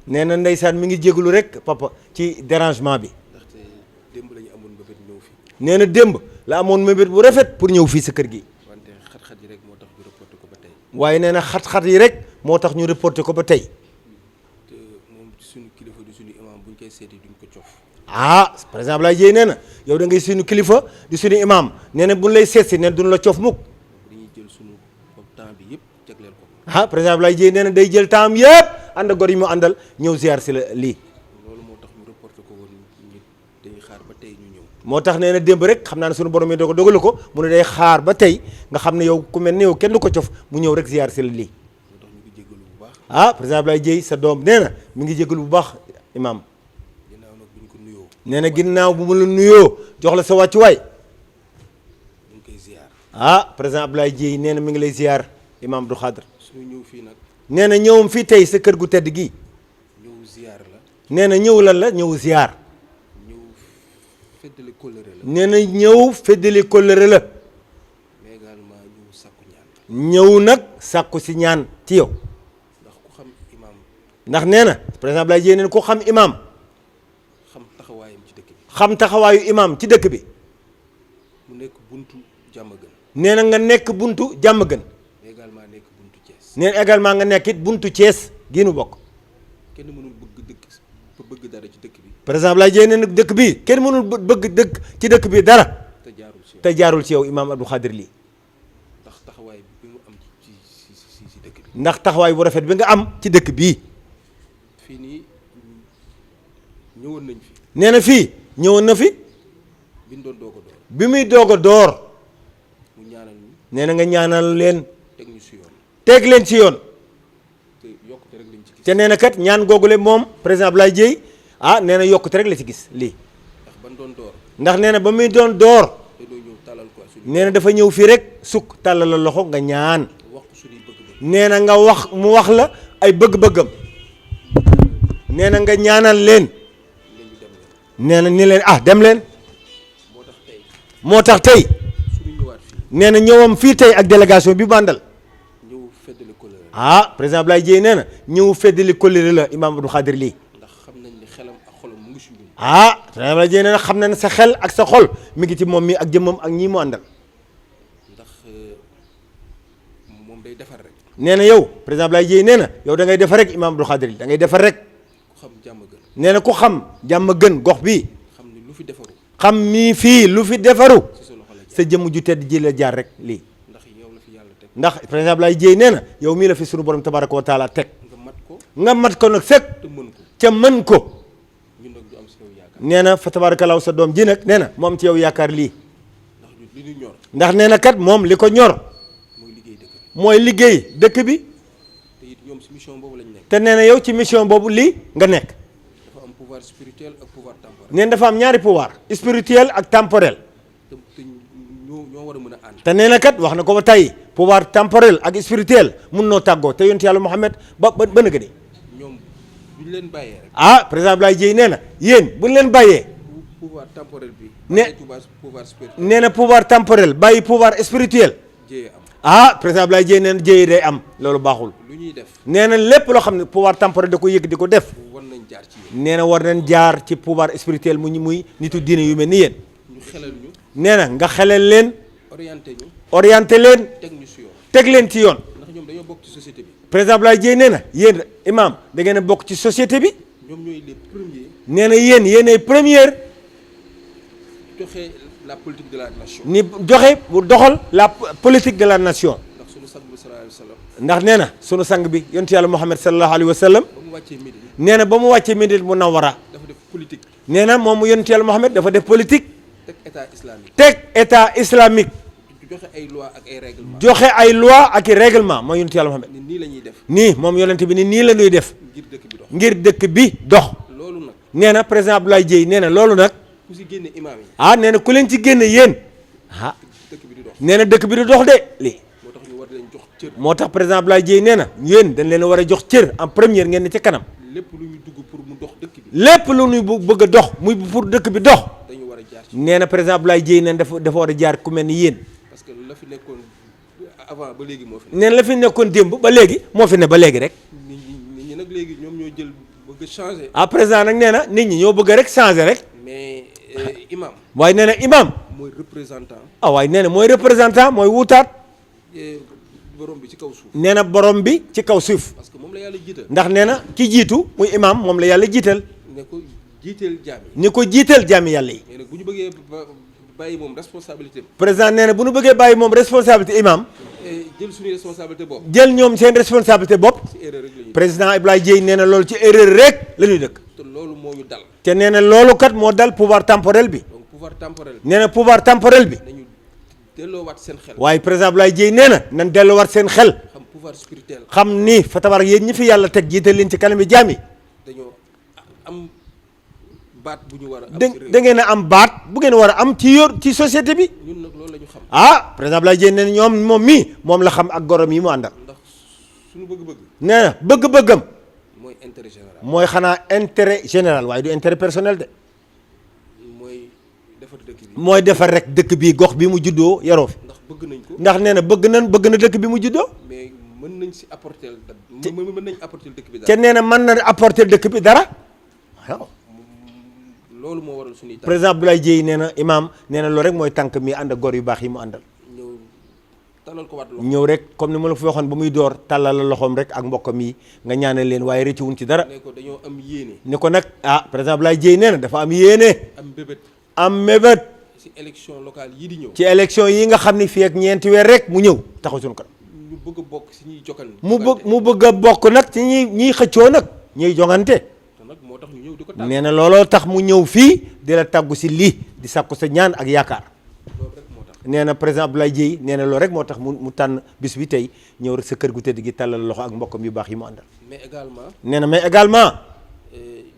nee na ndeysaan mi ngi jégalu rek papa ci dérangement bi. ndaxte démb la ñu amoon mbébét ñëw fi. nee na démb la amoon mbébét bu rafet pour ñëw fii sa kër gi. wante xat-xat yi rek moo tax ñu reporté ko ba tey. waaye nee na xat-xat yi rek moo tax ñu reporté ko ba tey. te moom suñu kilifa di suñu imam bu ñu koy seeti duñ ko cof. ah par exemple lay jéy nee na yow da ngay suñu kilifa di suñu imam nee na buñ lay seet si nee na duñ la coof mukk. dañuy jël suñu temps bi yëpp jagleel ko. ah par exemple lay jéy nee na day jël temps am yëpp ànd ak gor yi mu àndal ñëw ziar si la lii. loolu moo tax ñu reporté ko woon ñu dañuy xaar ba tey ñu ñëw. moo tax nee na démb rek xam naa ne suñu borom yi doo ko dogalu ko mu ne day xaar ba tey nga xam ne yow ku mel ne yow kenn du ko cof mu ñëw rek ziar si la lii. moo tax ñu ngi jégalu bu baax. ah par exemple lay jéy sa doom nee na mi ngi jégalu bu baax imam. ginnaaw nag bu ñu ko nuyoo. nee na ginnaaw bu mu la nuyoo jox la sa wàccuwaay. ñu ngi koy ziar. ah président Abdoulaye Dièye nee na mi ngi lay ziar imam Abdou Khadre. suñu ñëw fii nag. nee na ñëwam fii tey sa kër gu tedd gii. ñëw ziar la. nee na ñëw lan la ñëw ziar. ñëw feddali kóllëre la. nee na ñëw feddali kóllëre la. mais également ñëw sàkku ñaan. ñëw nag sàkku si ñaan ci yow. ndax ku xam imam. ndax nee na président Abdoulaye Dièye nee na ku xam imam. xam taxawaayam ci dëkk bi. xam taxawaayu imam ci dëkk bi. mu nekk buntu jàmm gën. nee na nga nekk buntu jàmm gën. mais également nekk buntu Thiès. nee na également nga nekk it buntu Thiès gii nu bokk. kenn mënul bëgg dara ci dëkk bi. président Abdoulaye Dièye nee na dëkk bii kenn mënul bëgg dëkk ci dëkk bi dara. te jaarul ci yow. te jaarul ci yow imam Abdou Khadre lii. ndax taxawaay bi mu am ci dëkk bi. ndax taxawaay bu rafet bi nga am ci dëkk bii. fii nii ñëwoon nañ fi. nee na fii ñëwoon na fi. bi ñu doon doog a door. bi muy doog a door. mu ñaanal ñu. nee na nga ñaanal leen. teg ñu si yoon. teg leen ci yoon. te yokkute rek lañ ci gis. te nee na kat ñaan googule moom président Abdoulaye Dièye ah nee na yokkute rek la ci gis lii. ndax ban doon door. ndax nee na ba muy doon door. dañoo ñëw talal ko suñu. nee na dafa ñëw fii rek sukk tàllal la loxo nga ñaan. wax ko suñuy bëgg-bëgg. nee na nga wax mu wax la ay bëgg-bëggam. nee na nga ñaanal leen. nee na ni leen ah dem leen. moo tax tey. moo tax tey. suñu ñëwaat fii. nee na ñëwam fii tey ak délégation bi bandal. ñëw feddali kóllëre. ah président Abdoulaye Dièye nee na ñëw feddali kóllëre la imam Abdou Khadre lii. ndax xam nañ ni xelam ak xolam mu ngi si ñun. ah président Abdoulaye Dièye nee na xam na ne sa xel ak sa xol mi ngi ci moom mi ak jëmmam ak ñii mu àndal. ndax moom day defar rek. nee na yow président Abdoulaye Dièye nee na yow da ngay defar rek imam Abdou Khadre da ngay defar rek. ku xam jàmm gën. nee na ku xam jàmm gën gox bii. xam ni lu fi defaru. xam mii fii lu fi defaru. si sa loxo la jaar. sa jëmm ju tedd ji la jaar rek lii. ndax yow la fi yàlla teg. ndax président Abdoulaye Dièye nee na yow mii la fi sunu borom tabaraka wa taala teg. nga mat ko. nga mat ko nag sëkk. te mën ko. ca mën ko. ñun nag du am si yow yaakaar. nee na fa tabarakallaahu sa doom ji nag nee na moom ci yow yaakaar lii. ndax ñun li ñu ñor. ndax nee na kat moom li ko ñor. mooy liggéey dëkk bi. mooy liggéey dëkk bi. te it ñoom si mission boobu lañ nekk. te nee na yow ci mission boobu lii nga nekk. dafa am pouvoir spirituel ak pouvoir temporel. nee na dafa am ñaari pouvoir spirituel ak temporel. te ñoo war a mën a ànd. te nee na kat wax na ko ba tey pouvoir temporel ak spirituel mun noo tàggoo te yonent yàlla Muhammad ba nëgë ni ñoom bu ñu leen bàyyee rek. ah président Abdoulaye Dièye nee na yéen bu ñu leen bàyyee. pouvoir temporel bi. ne pouvoir spirituel. nee na pouvoir temporel bàyyi pouvoir spirituel. jéeye am. ah président Abdoulaye Dièye nee na jéeye day am loolu baaxul. lu ñuy def. nee na lépp loo xam ne pouvoir temporel da ko yëg di ko def. war nañ jaar ci yéen. nee na war nañ jaar ci pouvoir spirituel muy nitu diine yu mel ni yéen. ñu xelal ñu. nee na nga xelal leen. orienté ñu. orienté leen. teg ñu si yoon. teg leen ci yoon. ndax ñoom dañoo bokk ci société bi. président Abdoulaye Dièye nee na yéen imam da ngeen a bokk ci société bi. ñoom ñooy les premiers. nee na yéen ay première. joxe la politique de la nation. ni joxe bu doxal la politique de la nation. ndax sunu sang bi sallallahu alayhi wa sallam. ndax nee na sunu sang bi yontu yàlla Muhammad sallallahu alayhi wa sallam. ba mu wàccee Médine. nee na ba mu wàccee Médine Munawwara. dafa def politique. nee na moom yontu yàlla Muhammad dafa def politique. teg état islamique. teg état islamique. joxe ay loi ak ay règlement. joxe ay loi ak i règlement mooy yontu yàlla Muhammad. ni nii la ñuy def. nii moom yonent bi nii la ñuy def. ngir dëkk bi dox. ngir dëkk bi dox. loolu nag. nee na président Abdoulaye Dièye nee na loolu nag. ku si génne imaam yi. ah nee na ku leen ci génne yéen. ah dëkk bi di dox. nee na dëkk bi di dox de lii. moo tax ñu war leen jox cër. moo tax président Abdoulaye Dièye nee na yéen dañ leen war a jox cër en première ngeen ne ci kanam. lépp lu ñu dugg pour mu dox dëkk bi. lépp lu ñuy bëgg a dox muy pour dëkk bi dox. dañu war a jaar ci. nee na président Abdoulaye Dièye nee na dafa war a jaar ku mel ni yéen. parce que la fi nekkoon avant ba léegi moo fi. nee na la fi nekkoon démb ba léegi moo fi ne ba léegi rek. nit ñi nag léegi ñoom ñoo jël bëgg changer. président nag nee na nit ñi ñoo bëgg rek changer rek. mais imam. waaye nee na imam. mooy représentant. waaye nee na mooy représentant mooy wuutaat. borom bi ci kaw suuf. nee na borom bi ci kaw suuf. parce que moom la yàlla jiital. ndax nee na ki jiitu muy imam moom la yàlla jiital. ne ko jiiteel jaam yi. ni ko jiital jaami yàlla yi. mais nag bu ñu bëggee bàyyi moom responsabilité am. président nee na bu ñu bëggee bàyyi moom responsabilité imam. jël suñu responsabilité bopp. jël ñoom seen responsabilité bopp. ci erreur rek la ñuy président Ibrahima Dièye nee na loolu ci erreur rek la ñuy dëkk. te loolu moo ñu dal. te nee na loolu kat moo dal pouvoir temporel bi. donc pouvoir temporel. nee na pouvoir temporel bi. nañu delloowaat seen xel. waaye président Ibrahima Dièye nee na nan delluwaat seen xel. xam pouvoir spirituel. xam ni fa tabarak yéen ñi fi yàlla teg jiital leen ci kanam yi jaam yi. dañoo am baat bu ñu war a am. da ngeen a am baat bu ngeen war a am ci ci société bi. ñun nag loolu la ñu xam. président Ibrahima Dièye nee na ñoom moom mii moom la xam ak gorom yi mu àndal. ndax suñu bëgg-bëgg. nee na bëgg-bëggam. mooy intérêt général. mooy xanaa intérêt général waaye du intérêt personnel de. mooy defar dëkk bi. mooy defar rek dëkk bi gox bi mu juddoo yaroo fi. ndax bëgg nañ ko. ndax nee na bëgg na dëkk bi mu juddoo. mais mën nañ si apporter mën nañ apporter dëkk bi dara. te nee na mën na apporter dëkk bi dara waaw. loolu moo waral suñuy tànk. président Abdoulaye Dièye nee na imam nee na loolu rek mooy tànk mi ànd ak gor yu baax yi mu àndal. ñëw talal ko waat loxo. ñëw rek comme ni ma la fi waxoon ba muy door tàllal la loxoom rek ak mbokkam yi nga ñaanal leen waaye rëccu wuñ ci dara. ne ko dañoo am yéene. ni ko nag président Abdoulaye Dièye nee na dafa am yéene. am bébét. am mébét. ci élection locale yii di ñëw. ci élection yi nga xam ni fii ak ñeenti weer rek mu ñëw taxaw suñu kanam. ñu bëgg a bokk si ñuy jokkan. mu bëgg a bokk nag ci ñiy xëccoo nag ñuy jongante. te nag moo tax ñu ñëw di ko tàggu. nee na looloo tax mu ñëw fii di la tàggu si lii di sàkku sa ñaan ak yaakaar. loolu rek moo tax. nee na président Abdoulaye Dièye nee na loolu rek moo tax mu tànn bis bi tey ñëw rek sa kër gu tëdd gi tàllal loxo ak mbokkam yu baax yi mu àndal. mais également. nee na mais également.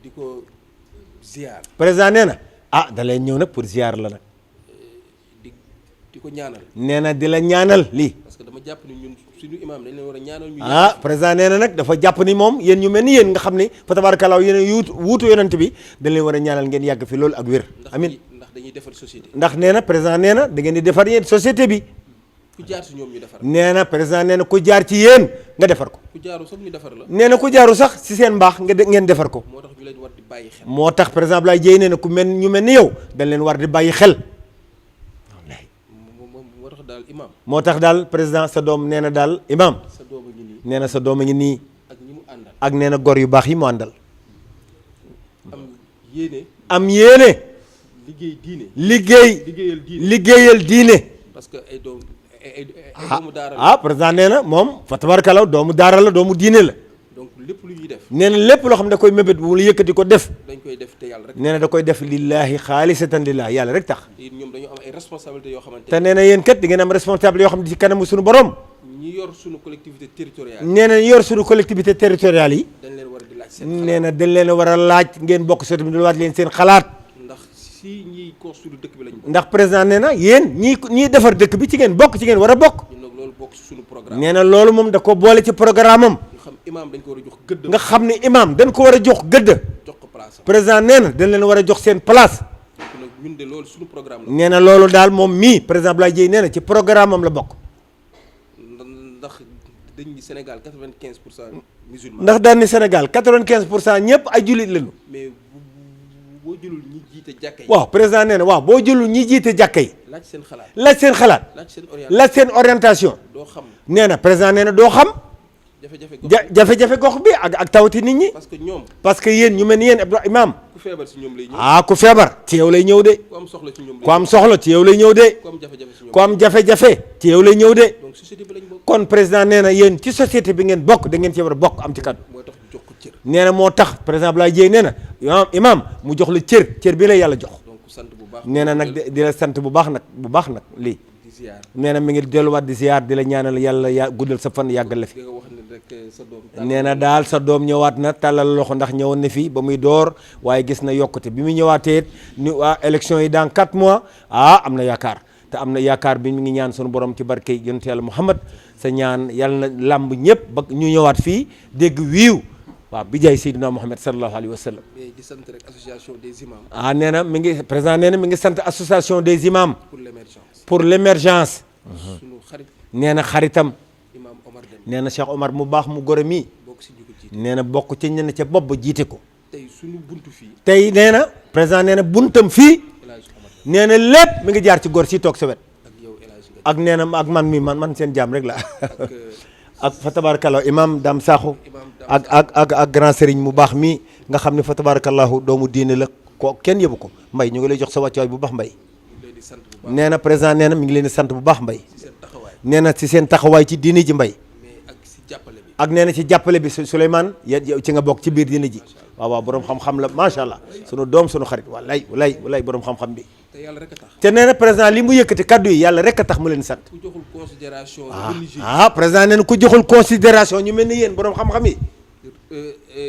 di ko ziar. président nee na da leen ñëw nag pour ziar la nag. di ko ñaanal. nee na di la ñaanal lii. parce que dama jàpp ni ñun suñu imam dañ leen war a ñaanal. ñu président nee na nag dafa jàpp ni moom yéen ñu mel ni yéen nga xam ni fa tabarakallah yéen wuutu yonent bi dañ leen war a ñaanal ngeen yàgg fi loolu ak wér. amin ndax dañuy defar société. ndax nee na président nee na da ngeen di defar yéen société bi. ku jaar si ñoom ñu defar. nee na président nee na ku jaar ci yéen nga defar ko. ku jaaru sax ñu defar la. nee na ku jaaru sax si seen mbaax ngeen defar ko. moo tax ñu leen war di bàyyi xel. moo tax président Abdoulaye Dièye nee na ku mel ñu mel ni yow dañ leen war di bàyyi xel. moo tax daal imam. moo tax daal président sa doom nee na daal imam. sa doom a ngi nii. nee na sa doom a ngi nii. ak ñi mu àndal. ak nee na gor yu baax yi mu àndal. am yéene. am yéene. liggéey diine. liggéeyal diine liggéeyal diine. parce que ay doomu daara la. président nee na moom fa tabarakalaw doomu daara la doomu diine la. donc lépp lu ñuy def. nee na lépp loo xam ne da koy mébét bu mu la yëkkati ko def. dañ koy def te yàlla rek. nee na da koy def lillahi xaalisatan lillahi yàlla rek tax. ñoom dañoo am ay responsabilités yoo xamante te nee na yéen kat di ngeen am responsable yoo xam ne ci kanamu suñu borom. ñi yor suñu collectivité territoriale. nee na yor suñu collectivité territoriale yi. dañ leen war di laaj seen xalaat. nee na dañ leen a war a laaj ngeen bokk sotti bi waat leen seen xalaat. ndax si ñiy construire dëkk bi lañ bokk. ndax président nee na yéen ñii defar dëkk bi ci ngeen bokk ci ngeen war a bokk. ñun nag loolu bokk si suñu programme. nee na loolu moom da ko boole ci programme am. ñu xam imam dañ ko war a jox gëdd. nga xam ne imam dañ ko war a jox gëdd. jox ko place am. président nee na dañ leen war a jox seen place. donc nag ñun de loolu suñu programme la. nee na loolu daal moom mii président Abdoulaye Dièye nee na ci programme am la bokk. ndax dañ ni Sénégal 95% musulman. ndax daan ni Sénégal 95% ñëpp ay jullit lañu. mais boo jëlul ñi jiite jàkka yi. waaw président nee na waaw boo jëlul ñi jiite jàkka yi. laaj seen xalaat. laaj seen xalaat. laaj seen orientation. doo xam. nee na président nee na doo xam. jafe-jafe gox bi ak tawati nit ñi. parce que yéen ñu mel ni yéen imam. ku feebar si ñoom lay ñëw. ku feebar ci yow lay ñëw de. ku am soxla ci ñoom ku am soxla ci yow lay ñëw de. ku am jafe-jafe ci yow lay ñëw de. donc société bi lañ bokk. kon président nee na yéen ci société bi ngeen bokk da ngeen ci war a bokk am ci kaddu. moo tax jox ko cër. nee na moo tax président Abdoulaye Dièye nee na imam mu jox la cër bi la yàlla jox. donc sant bu baax. nee na nag di la sant bu baax nag lii. di ziar. nee na mi ngi delluwaat di ziar di la ñaanal yàlla guddal sa fan yàggal la fi. nee na daal sa doom ñëwaat na tàllal loxo ndax ñëwoon na fi ba muy door waaye gis na yokkute bi muy ñëwaatee ni élection yi dans 4 mois am na yaakaar te am na yaakaar bi mi ngi ñaan sunu borom ci barke yonent yàlla Muhammad sa ñaan yàlla na làmb ñëpp ba ñu ñëwaat fii dégg wiiw bi jaay Seydina Muhammad sallallahu alayhi wa sallam. di sant rek association des imams. nee na mi ngi président nee na mi ngi sant association des imams. pour l'émergence. sunu xarit. nee na xaritam. imam Omar Deme. nee na Cheikh Omar mu baax mu gore mii. bokk si jiite. nee na bokk ci ñenn ca bopp ba jiite ko. tey suñu buntu fii. tey nee na président nee na buntam fii El Hadj Omar nee na lépp mi ngi jaar ci góor si toog sa wet ak yow El Hadj Ngagne ak nee na ak man mi man seen jaam rek la ak ak fa tabarakallahu imam Dame Sakho Imam Dame ak grand sëriñ mu baax mi nga xam ne fa tabarakallahu doomu diine la ko kenn yëbu ko mbay ñu ngi lay jox sa wàccuwaay bu baax mbay. ñu leen di sant bu baax nee na président nee na mi ngi leen di sant bu baax mbay. ci seen taxawaay. nee na ci seen taxawaay ci diine ji mbay. mais ak si jàppale bi. ak nee na ci jàppale bi Souleymane yow ci nga bokk ci biir diine ji waaw waaw borom xam-xam la macha allah sunu doom sunu xarit walay borom xam-xam bi. te yàlla rek a tax. te nee na président li mu yëkkati kaddu yi yàlla rek a tax mu leen sant. ku joxul considération religieuse. président nee na ku joxul considération ñu mel ni yéen borom xam-xam yi.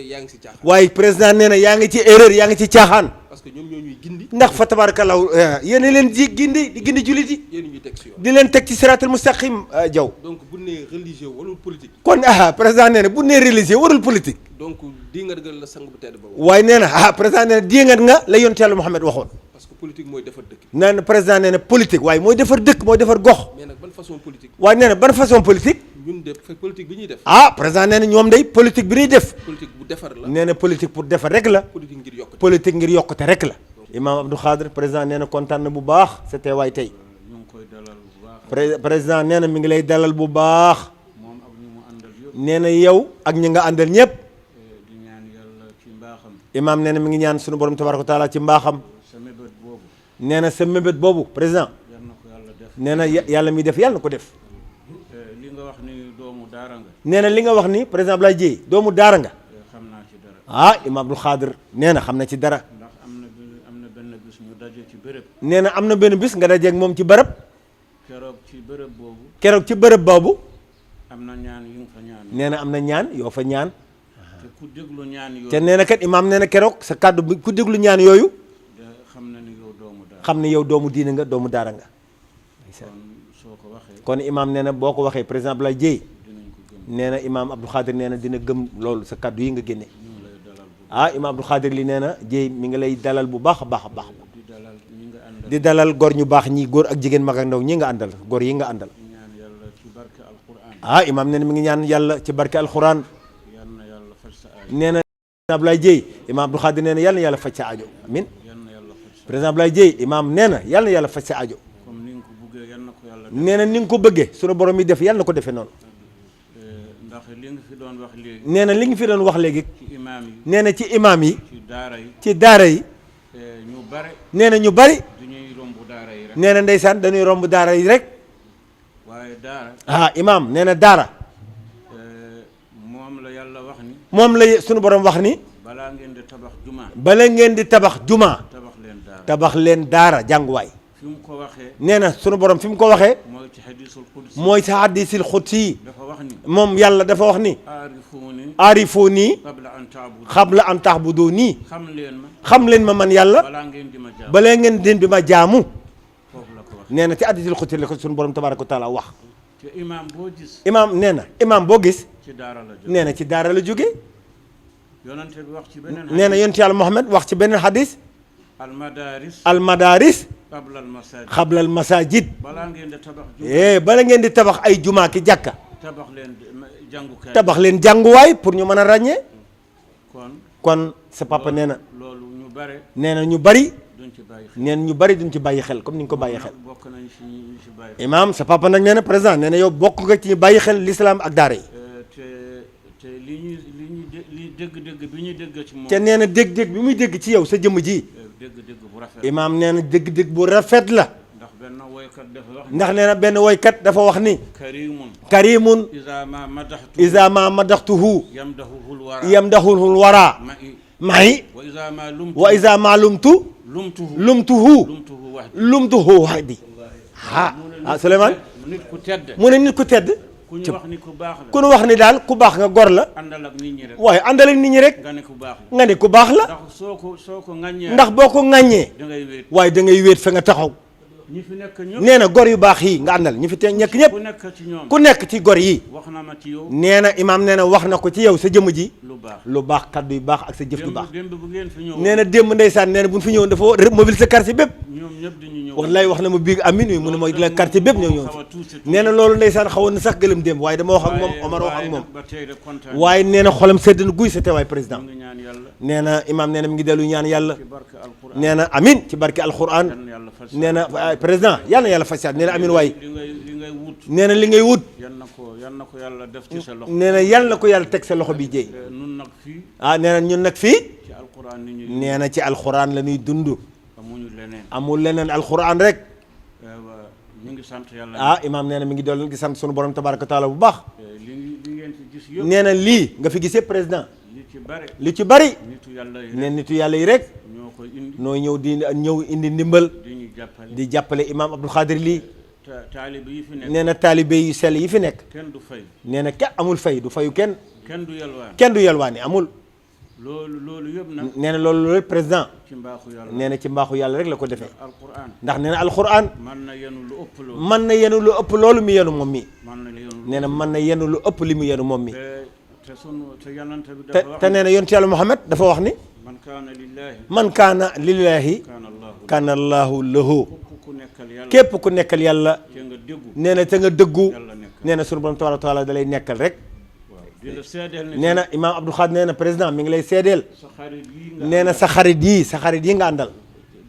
yaa ngi si caaxaan. waaye président nee na yaa ngi ci erreur yaa ngi ci caaxaan. parce que ñoom ñoo ñuy gindi. ndax fa tabarakallahu yéen a leen di gindi jullit yi. yéen ñuy teg si yoon. di leen teg ci siraatal mustaqim jaw donc bu nee religieux warul politique. kon président nee na bu nee religieux warul politique. donc di nga dëggal la sang bu tedd ba. waaye nee na président nee na diingat nga la yonent Yàlla Muhammad waxoon. parce que politique mooy defar dëkk. nee na président nee na politique waaye mooy defar dëkk mooy defar gox. mais nag ban façon politique. waaye nee na ban façon politique. ñun de politique bi ñuy def. président nee na ñoom day politique bi ñuy def. politique bu defar la. nee na politique pour defar rek la. politique ngir yokk. politique ngir yokkute rek la. Imam Abdou Khadre président nee na kontaan na bu baax sa teewaay tey. ñu ngi koy dalal bu baax. président nee na mi ngi lay dalal bu baax. moom ak ñu mu àndal yëpp. nee na yow ak ñi nga àndal ñëpp. di ñaan yàlla ci mbaaxam. Imam nee na mi ngi ñaan sunu borom tabaraka wa taala ci mbaaxam. sa mébét boobu. nee na sa mébét boobu président. yal na ko yàlla def. nee na yàlla mi def yàlla na ko def. li nga wax ni doomu daara nga. nee na li nga wax ni président Abdoulaye Dièye doomu daara nga. xam naa ci dara. Imam Abdou Khadre nee na xam na ci dara. ndax am na benn bis ñu daje ci béréb. nee na am na benn bis nga dajeeg moom ci bërëb. keroog ci béréb boobu. keroog ci bërëb boobu. am na ñaan yu nga fa ñaan. nee na am na ñaan yoo fa ñaan. te ku déglu ñaan yooyu. te nee na kat imaam nee na keroog sa kàddu bi ku déglu ñaan yooyu. xam na ni yow doomu daara. xam ne yow doomu diine nga doomu daara nga. kon soo ko waxee. kon imaam nee na boo ko waxee président Abdoulaye Dièye. dinañ ko gëm. nee na imaam Abdou Khadre nee na dina gëm loolu sa kàddu yi nga génne. ñu ngi lay dalal bu imaam Abdou Khadre li nee na Dièye mi ngi lay dalal bu baax a baax a baax. di dalal ñi nga àndal. di dalal góor ñu baax ñi góor ak jigéen mag ak ndaw ñi nga àndal góor yi nga àndal. ñaan yàlla ci barke alquran. imaam nee na mi ngi ñaan yàlla ci barke alxuraan. yal na yàlla faj sa aajo. nee na Abdoulaye Dièye imaam Abdou Khadre nee na yàlla na yàlla faj sa aajo amin yal na yàlla faj sa président Abdoulaye Dièye imaam nee na yàlla na yàlla faj sa aajo. comme ni nga ko buggee yal na ko yàlla def. nee na ni nga ko bëggee sunu borom yi def yàlla na ko defee noonu. ndax li nga fi doon wax léegi. nee na li nga fi doon wax léegi. ci imaam yi. nee na ci imaam yi. ci daara yi. ci daara yi. ñu bare. nee na ñu bari. du ñuy romb daara yi rek. nee na ndeysaan dañuy romb daara yi rek. waaye daara. imaam nee na daara. moom la yàlla wax ni. moom la sunu borom wax ni. balaa ngeen di tabax juma. bala ngeen di tabax juma. tabax leen daara. tabax leen daara jànguwaay. fi mu ko waxee. nee na sunu borom fi mu ko waxee. mooy ci hadisul qudsi. mooy sa hadisil xudsi. dafa wax ni. moom yàlla dafa wax ni. aarifuuni. aarifuuni qabla an taabudu. qabla an ta'buduni. xam leen ma. xam leen ma man yàlla. balaa ngeen di ma jaamu. balee ngeen di ma jaamu. foofu la ko wax. nee na ci hadisil xudsi la ko sunu borom tabaaraka wa taala wax. te imaam boo gis. imaam nee na imaam boo gis. ci daara la jóge. nee na ci daara la jógee. yonante bi wax ci beneen. nee na yonent yàlla Muhammad wax ci beneen hadis. almadaris. almadaris. qabla almasajid. xablal masajid. balaa ngeen di tabax juma. bala ngeen di tabax ay jumaa ki jàkka. tabax leen jàngukaay. tabax leen jànguwaay pour ñu mën a ràññee. kon. kon sa papa nee na. loolu ñu bare. nee na ñu bari. duñ ci bàyyi xel. nee na ñu bari duñ ci bàyyi xel comme ni nga ko bàyyi xel. bokk nañ ci ñu ci bàyyi xel. imaam sa papa nag nee na président nee na yow bokk nga ci ñu bàyyi xel l'islam ak daara yi. te li dégg-dégg bi ñu dégg ci moom. te nee na dégg-dégg bi muy dégg ci yow sa jëmm ji. dégg-dégg bu rafet. imaam nee na dégg-dégg bu rafet la. ndax benn woykat dafa wax. ndax nee na benn woykat dafa wax ni. karimun. karimun. iza ma madaxtu. iza ma madaxtuhu. yamdahuhul wara. yamdaxul wara. mahi. wa iza ma lumtu. wa iza ma lumtu. lumtuhu. lumtuhu. lumtuhu wahdi. lumtuhu wahdi. Souleymane. nit ku tedd. mu ne nit ku tedd. ku ñu wax ni ku baax la. ku ñu wax ni daal ku baax nga gor la. àndal ak nit ñi rek. waaye àndal ak nit ñi rek. nga ne ku baax la. nga ne ku baax la. ndax soo ko ŋaññee. ndax boo ko ŋàññee. da ngay wéet. waaye da ngay wéet fa nga taxaw. ñi fi nekk ñëpp nee na gor yu baax yi nga àndal ñi fi te nekk ñëpp ku nekk ci ñoom ku nekk ci gor yi wax na ma ci yow nee na imaam nee na wax na ko ci yow sa jëmm ji lu baax lu baax kaddu yu baax ak sa jëf ju baax démb bu ngeen fi ñëw nee na démb ndeysaan nee na bu ñu fi ñëwoon dafa mobiliser quartier bépp ñoom ñëpp dañu ñëw wallaay wax na ma biig amin wi mu ne ma la quartier bépp ñëw nee na loolu ndeysaan xawoon na sax gëlëm démb waaye dama wax ak moom Omar wax ak moom ba tey de kontaan waaye nee na xolam sedd na guy sa teewaay président nga ñaan yàlla nee na imaam nee na mi ngi dellu ñaan yàlla ci barke alquran nee na amin ci barke alquran yàlla fas nee na président yàlla na yàlla fasiat nee na amin waay li ngay wut nee na li ngay wut yan na ko yàlla def ci sa loxo nee na yàlla na ko yàlla teg sa loxo bi jéy nun nag fii ah nee na ñun nag fii ci alquran ni ñu nee na ci alquran la ñuy dund amuñu leneen amul leneen alquran rek ñu ngi sant yàlla ah imaam nee na mi ngi doon ngi sant sunu borom tabaraka taala bu baax li ngeen fi gis yëpp nee na lii nga fi gisee président li ci bare li ci bari nitu yàlla yi nee nitu yàlla yi rek ñoo koy indi noo ñëw indi ndimbal di ñu jàppale di jàppale imaam Abdou Khadir lii taalibe yi fi nekk nee na taalibe yu sell yi fi nekk kenn du fay nee na kenn amul fay du fayu kenn kenn du yalwaan kenn du yelwaani amul loolu yëpp nag nee na loolu président ci mbaaxu yàlla nee na ci mbaaxu yàlla rek la ko defee alquran ndax nee na alquran man na yenu lu ëpp loolu mën na yenu lu ëpp loolu mu yenu moom mi man na yenu nee na mën na yenu lu ëpp li mu yenu moom mi te yonante bi te dafa wax te nee na yonent yàlla Muhammad dafa wax ni man kaana lillahi man kaana lillahi kaana allahu lahu ku nekkal yàlla képp ku nekkal yàlla te nga déggu nee na te nga dëggu yàlla nekkal nee na sunu borom tabaaraka wa taala da lay nekkal rek di la seedeel ne nee na imaam Abdou Khadir nee na président mi ngi lay seedeel sa xarit yi nga nee na sa xarit yi nga àndal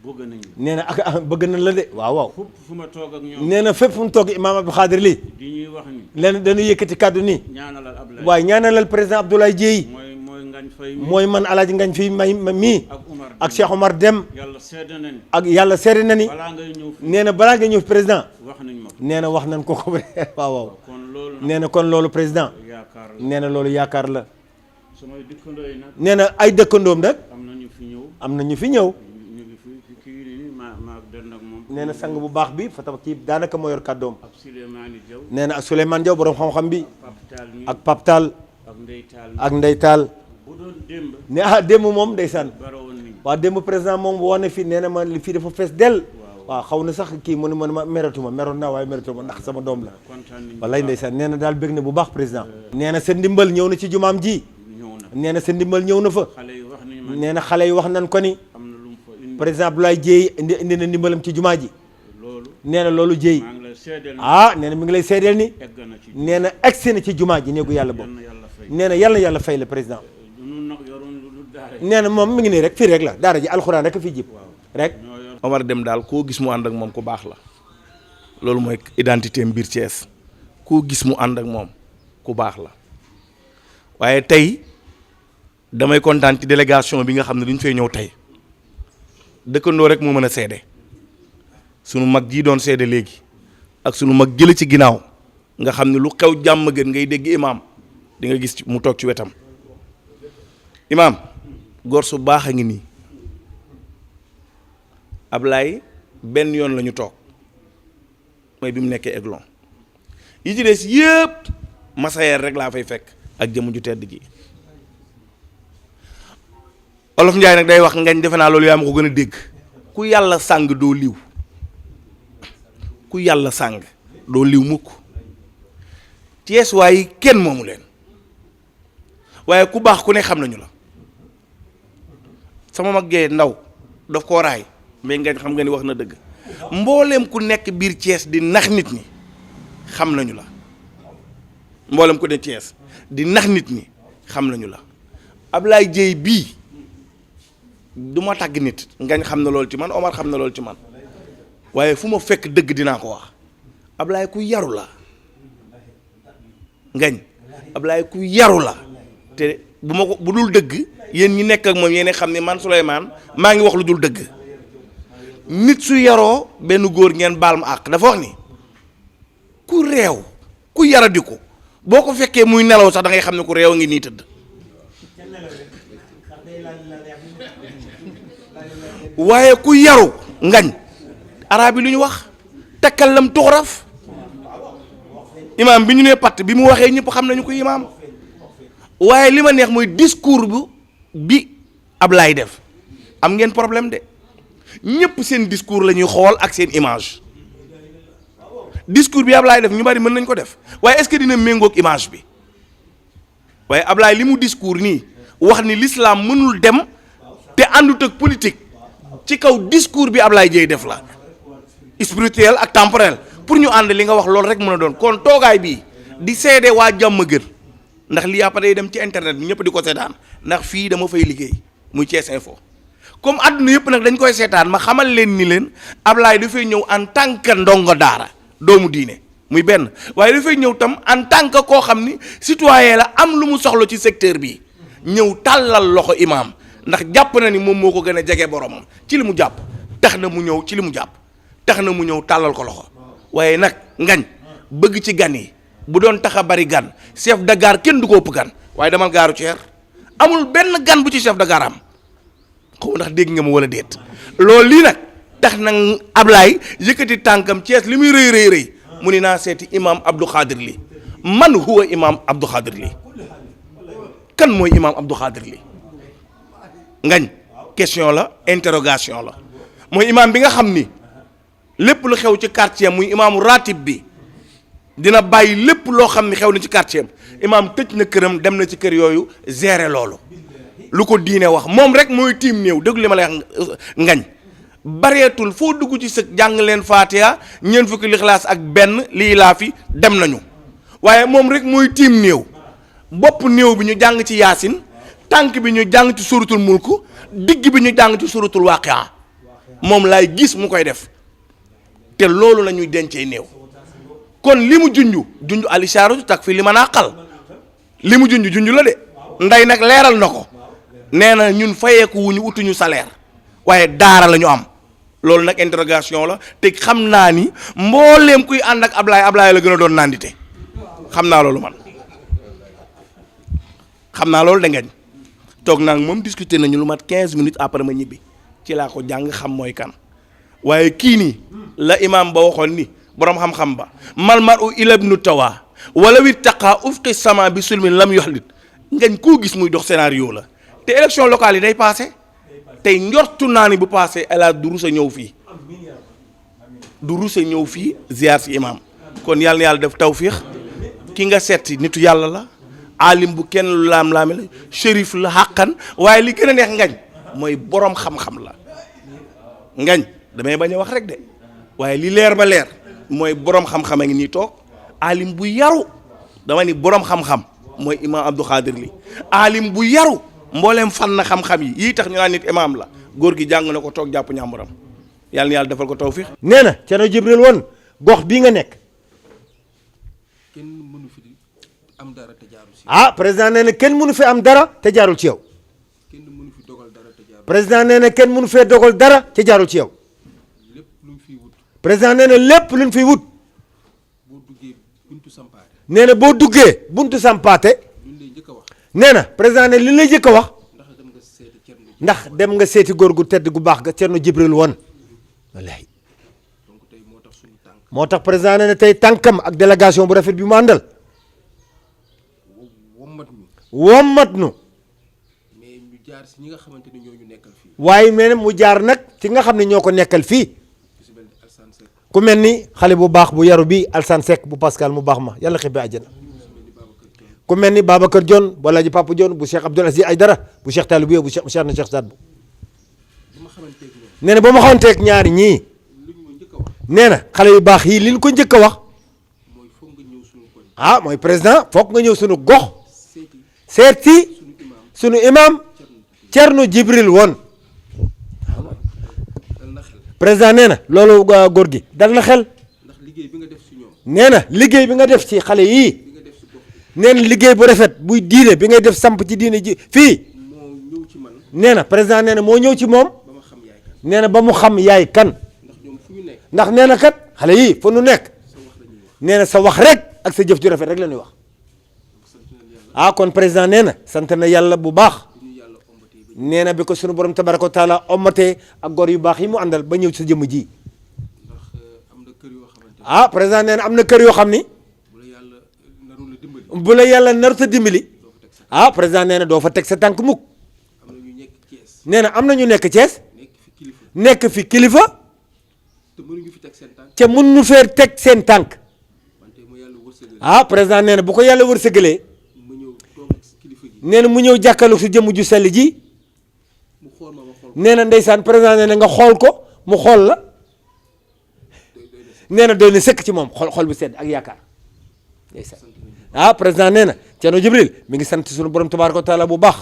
bëgg nañu nee na ak bëgg nañ la de waaw waaw fu ma toog ak ñoom nee na fépp fu mu toog imaam Abdou Khadir lii di ñuy wax ni leen dañuy yëkkati kàddu nii ñaanalal Ablaye waaye ñaanalal président Abdoulaye Dièye mooy ngañ fay mooy man alaaji ngañ fi may mii ak Umar ak Cheikh Omar Dem yàlla seede na ni ak yàlla seede na ni balaa ngay ñëw fi nee na balaa nga ñëw président wax nañ ma ko nee na wax nañ ko ko waaw waaw kon loolu nag nee na kon loolu président yaakaar la nee na loolu yaakaar la samay dëkkandoo yi nag nee na ay dëkkandoom nag am na ñu fi ñëw am na ñu fi ñëw ñu ngi fi kii nii maa den ak moom nee na sang bu baax bi fa tax kii daanaka moo yor kàddoom ak Souleymane Diaw nee na ak Souleymane Diaw borom xam-xam bi Pape Tall mi ak Pape Tall ak Ndey Tall ak Ndey Tall bu doon démb ne démb moom ndeysaan barawoon nañ waaw démb président moom bu wane fii nee na ma li fii dafa fees dell waaw xaw na sax kii mu ne ma meratuma meroon naa waaye meratuma ndax sama doom la kontaan nañ wallaay ndeysaan nee na daal bëgg na bu baax président nee na sa ndimbal ñëw na ci jumaam ji ñëw na nee na sa ndimbal ñëw na fa xale yi wax nañ ma nee na xale yi wax nañ ko ni am na lu mu fa indi président Abdoulaye Dièye indi na ndimbalam ci jumaa ji loolu nee na loolu Dièye maa ngi lay seedeel na ah nee na mi ngi lay seedeel ni egg na ci nee na egsi na ci jumaa ji néegu yàlla boobu na yàlla fay nee na yàlla fay la président nun nag yoroon lu daara nee na moom mi ngi nii rek fii rek la daara ji alxuraan rek a fi jib rek ñoo yor Omar Dem daal koo gis mu ànd ak moom ku baax la loolu mooy identité mbir Thiès koo gis mu ànd ak moom ku baax la waaye tey damay kontaan ci délégation bi nga xam ne duñ fay ñëw tey dëkkandoo rek moo mën a seede sunu mag jii doon seede léegi ak sunu mag jële ci ginnaaw nga xam ne lu xew jàmm gën ngay dégg imaam di nga gis mu toog ci wetam imaam góor su baax a ngi nii Ablaye benn yoon la ñu toog mooy bi mu nekkee Aiglon yi ci des yëpp masayeer rek laa fay fekk ak jëmm ju tedd ji Olof Njaay nag day wax ngañ defe naa loolu yaa ma ko gën a dégg ku yàlla sàng doo liw ku yàlla sàng doo liw mukk Cees waaye kenn moomu leen waaye ku baax ku ne xam nañu la sama mag gee ndaw daf koo raay mais ngañ xam nga ni wax na dëgg mbooleem ku nekk biir Thiès di nax nit ñi xam nañu la mboolem ku ne Thiès di nax nit ñi xam nañu la Ablaye Dièye bii du ma tàgg nit ngañ xam na loolu ci man Omar xam na loolu ci man waaye fu ma fekk dëgg dinaa ko wax Ablaye ku yaru la ngañ Ablaye ku yaru la te bu ma ko bu dul dëgg yéen ñi nekk ak moom yéen xam ne man Souleymane maa ngi wax lu dul dëgg nit su yaroo benn góor ngeen baal ma àq dafa wax ni ku réew ku yaradiku boo ko fekkee muy nelaw sax da ngay xam ne ku réew a ngi nii tëdd waaye ku yaru ngañ arab yi lu ñu wax takkallam tuxraf imaam bi ñu nee patt bi mu waxee ñëpp xam nañu ko imaam waaye li ma neex mooy discours bi Ablaye def am ngeen problème de ñëpp seen discours la ñuy xool ak seen image discours bi Ablaye def ñu bari mën nañ ko def waaye est-ce que dina méngoog image bi waaye Ablaye li mu discours nii wax ni l'islam mënul dem te àndut ak politique ci kaw discours bi Ablaye Dieye def la spirituel ak temporel pour ñu ànd li nga wax loolu rek mën a doon kon toogaay bii di seede waa jàmm gër ndax lii après day dem ci internet bi ñëpp di ko seetaan ndax fii dama fay liggéey muy Thiès Info comme àdduna yëpp nag dañ koy seetaan ma xamal leen ni leen Ablaye dafay ñëw en tant que ndongo daara doomu diine muy benn waaye dafay ñëw tam en tant que koo xam ni citoyen la am lu mu soxla ci secteur bi ñëw tàllal loxo imaam ndax jàpp na ni moom moo ko gën a jege boromam ci li mu jàpp tax na mu ñëw ci li mu jàpp tax na mu ñëw tàllal ko loxo waaye nag ngañ bëgg ci gan yi bu doon tax a bari gan chef de gare kenn du ko ëpp gan waaye demal gaaru Thiès amul benn gan bu ci chef de gare am xaw ndax dégg nga ma wala déet loolu lii nag tax na Ablaye yëkkati tànkam Thiès li muy rëy mu ni naa seeti imam Abdou Khadir Ly man huwa imam Abdou Khadir Ly kan mooy imam Abdou Khadir Ly ngañ question la interrogation la mooy imam bi nga xam ni lépp lu xew ci quartier muy imaamu ratib bi dina bàyyi lépp loo xam ni xew na ci quartier am imaam tëj na këram dem na ci kër yooyu gérer loolu lu ko diine wax moom rek mooy tiim néew déglu li ma lay wax ngañ bareetul foo dugg ci sëg jàng leen Fatiha ñeent fukki lixlaas ak benn lii laa fi dem nañu waaye moom rek mooy tiim néew bopp néew bi ñu jàng ci yaasin tànk bi ñu jàng ci suratul mulku digg bi ñu jàng ci suratul waaqia moom laay gis mu koy def te loolu la ñuy dencee néew kon li mu junj alishaaratu takfi li man aqal li mu junj la de nday nag leeral na ko nee na ñun fayeeku wuñu utuñu salaire waaye daara la ñu am loolu nag interrogation la te xam naa ni mbooleem kuy ànd ak Ablaye la gën a doon nandite xam naa loolu man xam naa loolu da ngeen toog naa moom discuter nañu lu mat 15 minutes après ma ñibbi ci laa ko jàng xam mooy kan waaye kii nii la imaam ba waxoon ni boroom xam-xam ba mal mar'u illa ibnu tawa wala wi taqaa ufqi sama bi sulmin lam yoxlit ngañ koo gis muy dox scénario la te élection locale yi day passé tey njortu naa ni bu passé ala du rusa ñëw fii ziar si imaam kon yàlla na yàlla def tawfiix ki nga seeti nitu yàlla la alim bu kenn lu laam-laame la shérif la xàqan waaye li gën a neex ngañ mooy boroom xam-xam la ngañ damay bañ a wax rek de waaye li leer ba leer mooy boroom xam-xam a ngi nii toog alim bu yaru dama ni boroom xam-xam mooy imam Abdou Khadir Ly alim bu yaru mbooleem fan na xam-xam yi tax ñu naan nit imam la góor gi jàng na ko toog jàpp ñàmburam yàlla na yàlla defal ko tawfiix nee na Thierno Djibril Wane gox bii nga nekk kenn mënu fi am dara te jaarul si président nee na kenn mënu fi am dara te jaarul ci yow kenn mënu fi dogal dara te jaarul président nee na kenn mënu fee dogal dara te jaarul ci yow lépp lu mu fiy wut président nee na lépp luñ fiy wut boo duggee buntu sampaate nee na boo duggee buntu sampaate luñ lay njëkk a wax nee na président ne li lay jëkk a wax ndax dem nga seeti Thierno ndax dem nga seeti góor gu tedd gu baax ga Thierno Djibril Wane wallahi donc tey moo tax suñu tànk moo tax président ne tey tànkam ak délégation bu rafet bi mu àndal wommat nu mais ñu jaar si ñi nga xamante ni ñoo ñu nekkal fii waaye mel mu jaar nag ci nga xam ne ñoo ko nekkal fii ku mel ni xale bu baax bu yaru bi Alsane Seck bu Pascal mu baax ma yàlla xibbi àjjana ku mel ni Babacar Dione bu Alaaji Papa Dione bu Cheikh Abdoul Aziz Aïdara bu Cheikh Talibou bu Cheikh na Cheikh Saad bu nee na ba ma xamanteeg ñaari ñii nee na xale yu baax yii li ñu ko njëkk a wax mooy président foog nga ñëw suñu gox seet si suñu imam Thierno Djibril Wane président nee na loolu góor gi dal na xel nee na liggéey bi nga def ci xale yii nee na liggéey bu rafet buy diine bi ngay def samp ci diine ji fii nee na président nee na moo ñëw ci moom nee na ba mu xam yaay kan ndax nee na kat xale yii fa nu nekk nee na sa wax rek ak sa jëf ju rafet rek la ñuy wax kon président nee na sant na yàlla bu baax nee na bi ko sunu borom tabaraka wa taala ommatee ak góor yu baax yi mu àndal ba ñëw ci sa jëmm ji président nee na am na kër yoo xam ni bu la yàlla narut a dimbali président nee na doo fa teg sa tànk mukk nee na am na ñu nekk Thiès nekk fi kilifa te mënuñu fee teg seen tànk ah président nee na bu ko yàlla wërsëgalee ma ñëw toog ak kilifa gi nee na mu ñëw jàkkaarloog si jëmm ju sell ji mu xool ma xool nee na ndeysaan président nee na nga xool ko mu xool la nee na doy na sëkk ci moom xol bu sedd ak yaakaar ndeysaan ah président nee na Thierno Djibril mi ngi sant suñu borom tabaaraka wa taala bu baax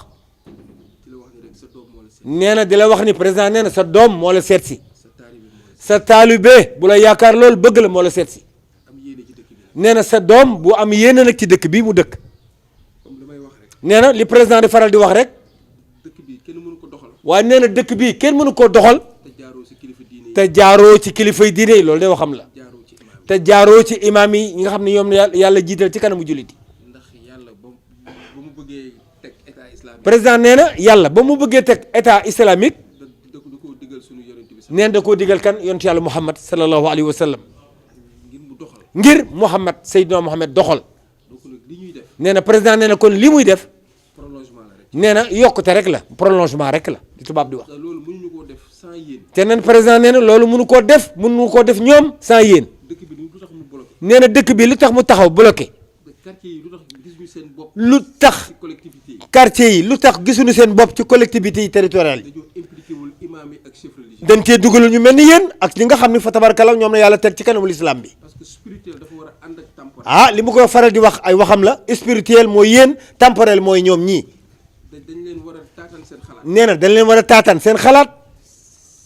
ci la wax ni rek sa doom moo la seet nee na di la wax ni président nee na sa doom moo la seet si sa taalibe moo la seet sa taalibe bu la yaakaar loolu bëgg la moo la seet si am yéene ci dëkk bi nee na sa doom bu am yéene nag ci dëkk bi mu dëkk comme li may wax rek nee na li président di faral di wax rek dëkk bi kenn mënu ko doxal waaye nee na dëkk bi kenn mënu koo doxal te jaaroo si kilifa diine yi te jaaroo ci kilifay diine yi loolu de waxam la jaaroo ci imaam te jaaroo ci imaam yi ñi nga xam ne ñoom yàlla jiital ci kanamu jullit yi yi ndax yàlla ba mu bëggee teg état islamique président nee na yàlla ba mu bëggee teg état islamique da koo digal suñu yonent bi sax neen da koo digal kan yontu yàlla Muhammad sallallahu alayhi wa sallam ngir mu doxal ngir Muhammad Seydina Muhammad doxal donc nag li ñuy def nee na président nee na kon li muy def prolongement la rek nee na yokkute rek la prolongement rek la li tubaab di wax te loolu mënuñu koo def sans yéen te neen président nee na loolu mënu koo def ñoom sans yéen dëkk bi lu tax mu bloqué nee na dëkk bi lu tax mu taxaw bloqué quartier yi lu tax gisuñu seen bopp lu tax ci collectivité yi quartier yi lu tax gisuñu seen bopp ci collectivité yi territoriales yi dañoo impliqué wul imam yi ak chef religieux dañ cee dugalu ñu mel ni yéen ak ñi nga xam ne fa tabarkalla ñoom la yàlla teg ci kanamu lislaam bi parce que spirituel dafa war a ànd ak temporel ah li mu koy faral di wax ay waxam la spirituel mooy yéen temporel mooy ñoom ñii dañ leen war a taataan seen xalaat nee na dañ leen war a taataan seen xalaat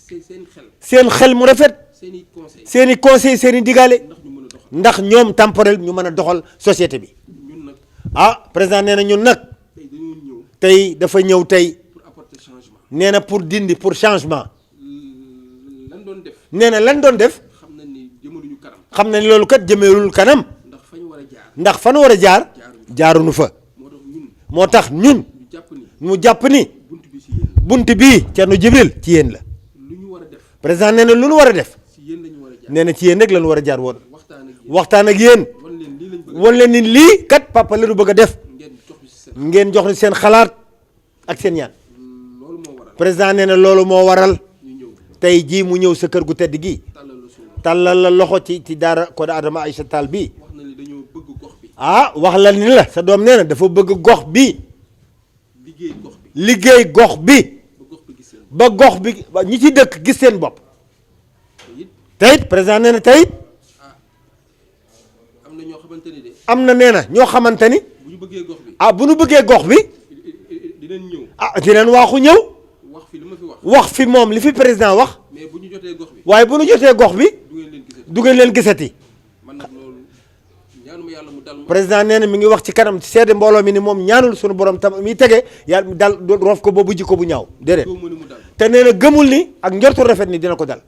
seen xel seen xel mu rafet seen i conseil seen i conseil seen i digaale ndax ñu mën a doxal ndax ñoom temporel ñu mën a doxal société bi ñun nag ah président nee na ñun nag tey dañoo ñëw tey dafa ñëw tey pour apporter changement nee na pour dindi pour changement lan doon def nee na lan doon def xam nañ ni jëmaluñu kanam xam na ni loolu kat jëmeelul kanam ndax fa ñu war a jaar ndax fan war a jaar jaaruñu fa moo tax ñun moo tax ñun ñu jàpp ni mu jàpp ni bunt bi si yéen bunt bii Thierno Djibril ci yéen la lu ñu war a def président nee na lu nu war a def si yéen la ñu war a jaar nee na ci yéen rek la nu war a jaar woon waxtaan ak yéen waxtaan ak yéen wan leen lii lañ bëgg wan leen ni lii kat papa la nu bëgg a def ngeen jox ñu si seen ngeen jox ni seen xalaat ak seen ñaan loolu moo waral président nee na loolu moo waral ñu ñëw tey jii mu ñëw sa kër gu tedd gii tàllal la suñu tàllal la loxo ci daara ko Adama Aïcha Tall bii wax na ni dañoo bëgg gox bi ah wax la ni la sa doom nee na dafa bëgg gox bi liggéey gox bi liggéey gox bi ba gox bi gis seen ba gox bi ba ñi ci dëkk gis seen bopp te it teyit président nee na teyit am na ñoo xamante ni de am na nee na ñoo xamante ni bu ñu bëggee gox bi ah bu nu bëggee gox bi dinañ ñëw ah dinañ waaxu ñëw wax fi li ma fi wax wax fi moom li fi président wax mais bu ñu jotee gox bi waaye bu nu jotee gox bi du ngeen leen gisati du ngeen leen gisati man nag loolu ñaanuma yàlla mu dal ma président nee na mi ngi wax ci kanam seede mbooloo mi ni moom ñaanul suñu borom tam mi tege yàlla dal roof ko boobu jikko bu ñaaw déedéet doo mën mu dal te nee na gëmul ni ak njortu rafet ni dina ko dal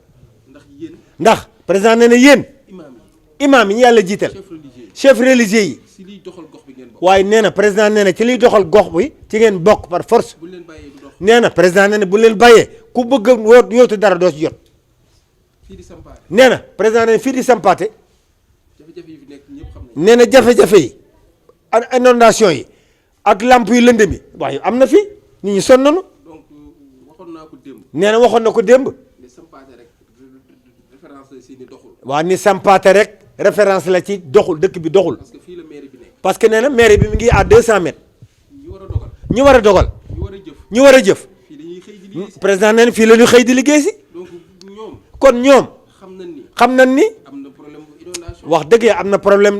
ndax yéen ndax président nee na yéen imaam imaam yi ñu yàlla jiital yi chef religieux yi chef religieux yi si liy doxal gox bi ngeen bokk waaye nee na président nee na ci liy doxal gox bi ci ngeen bokk par force bu leen bàyyee du dox nee na président nee na bu leen bàyyee ku bëgg a wóor yóotu dara doo ci jot fii di sampaare nee na président nee na fii di sampaate jafe-jafe yi fi nekk ñëpp xam nañ nee na jafe-jafe yi ak inondation yi ak lamp yu lënd mi waaye am na fi nit ñi sonn nañu donc waxoon naa ko démb nee na waxoon na ko démb ne sampaate rek référence la si ni doxul waa ni sampaate rek référence la ci doxul dëkk bi doxul parce que fii la mairie bi nekk parce que nee na mairie bi mi ngi à 200 mètres ñu war a dogal ñu war a dogal ñu war a jëf ñu war a jëf fii dañuy xëy di liggéey si président nee na fii la ñu xëy di liggéey si donc ñoom kon ñoom xam nañ ni xam nañ ni am na problème bu inondation wax dëgg am na problème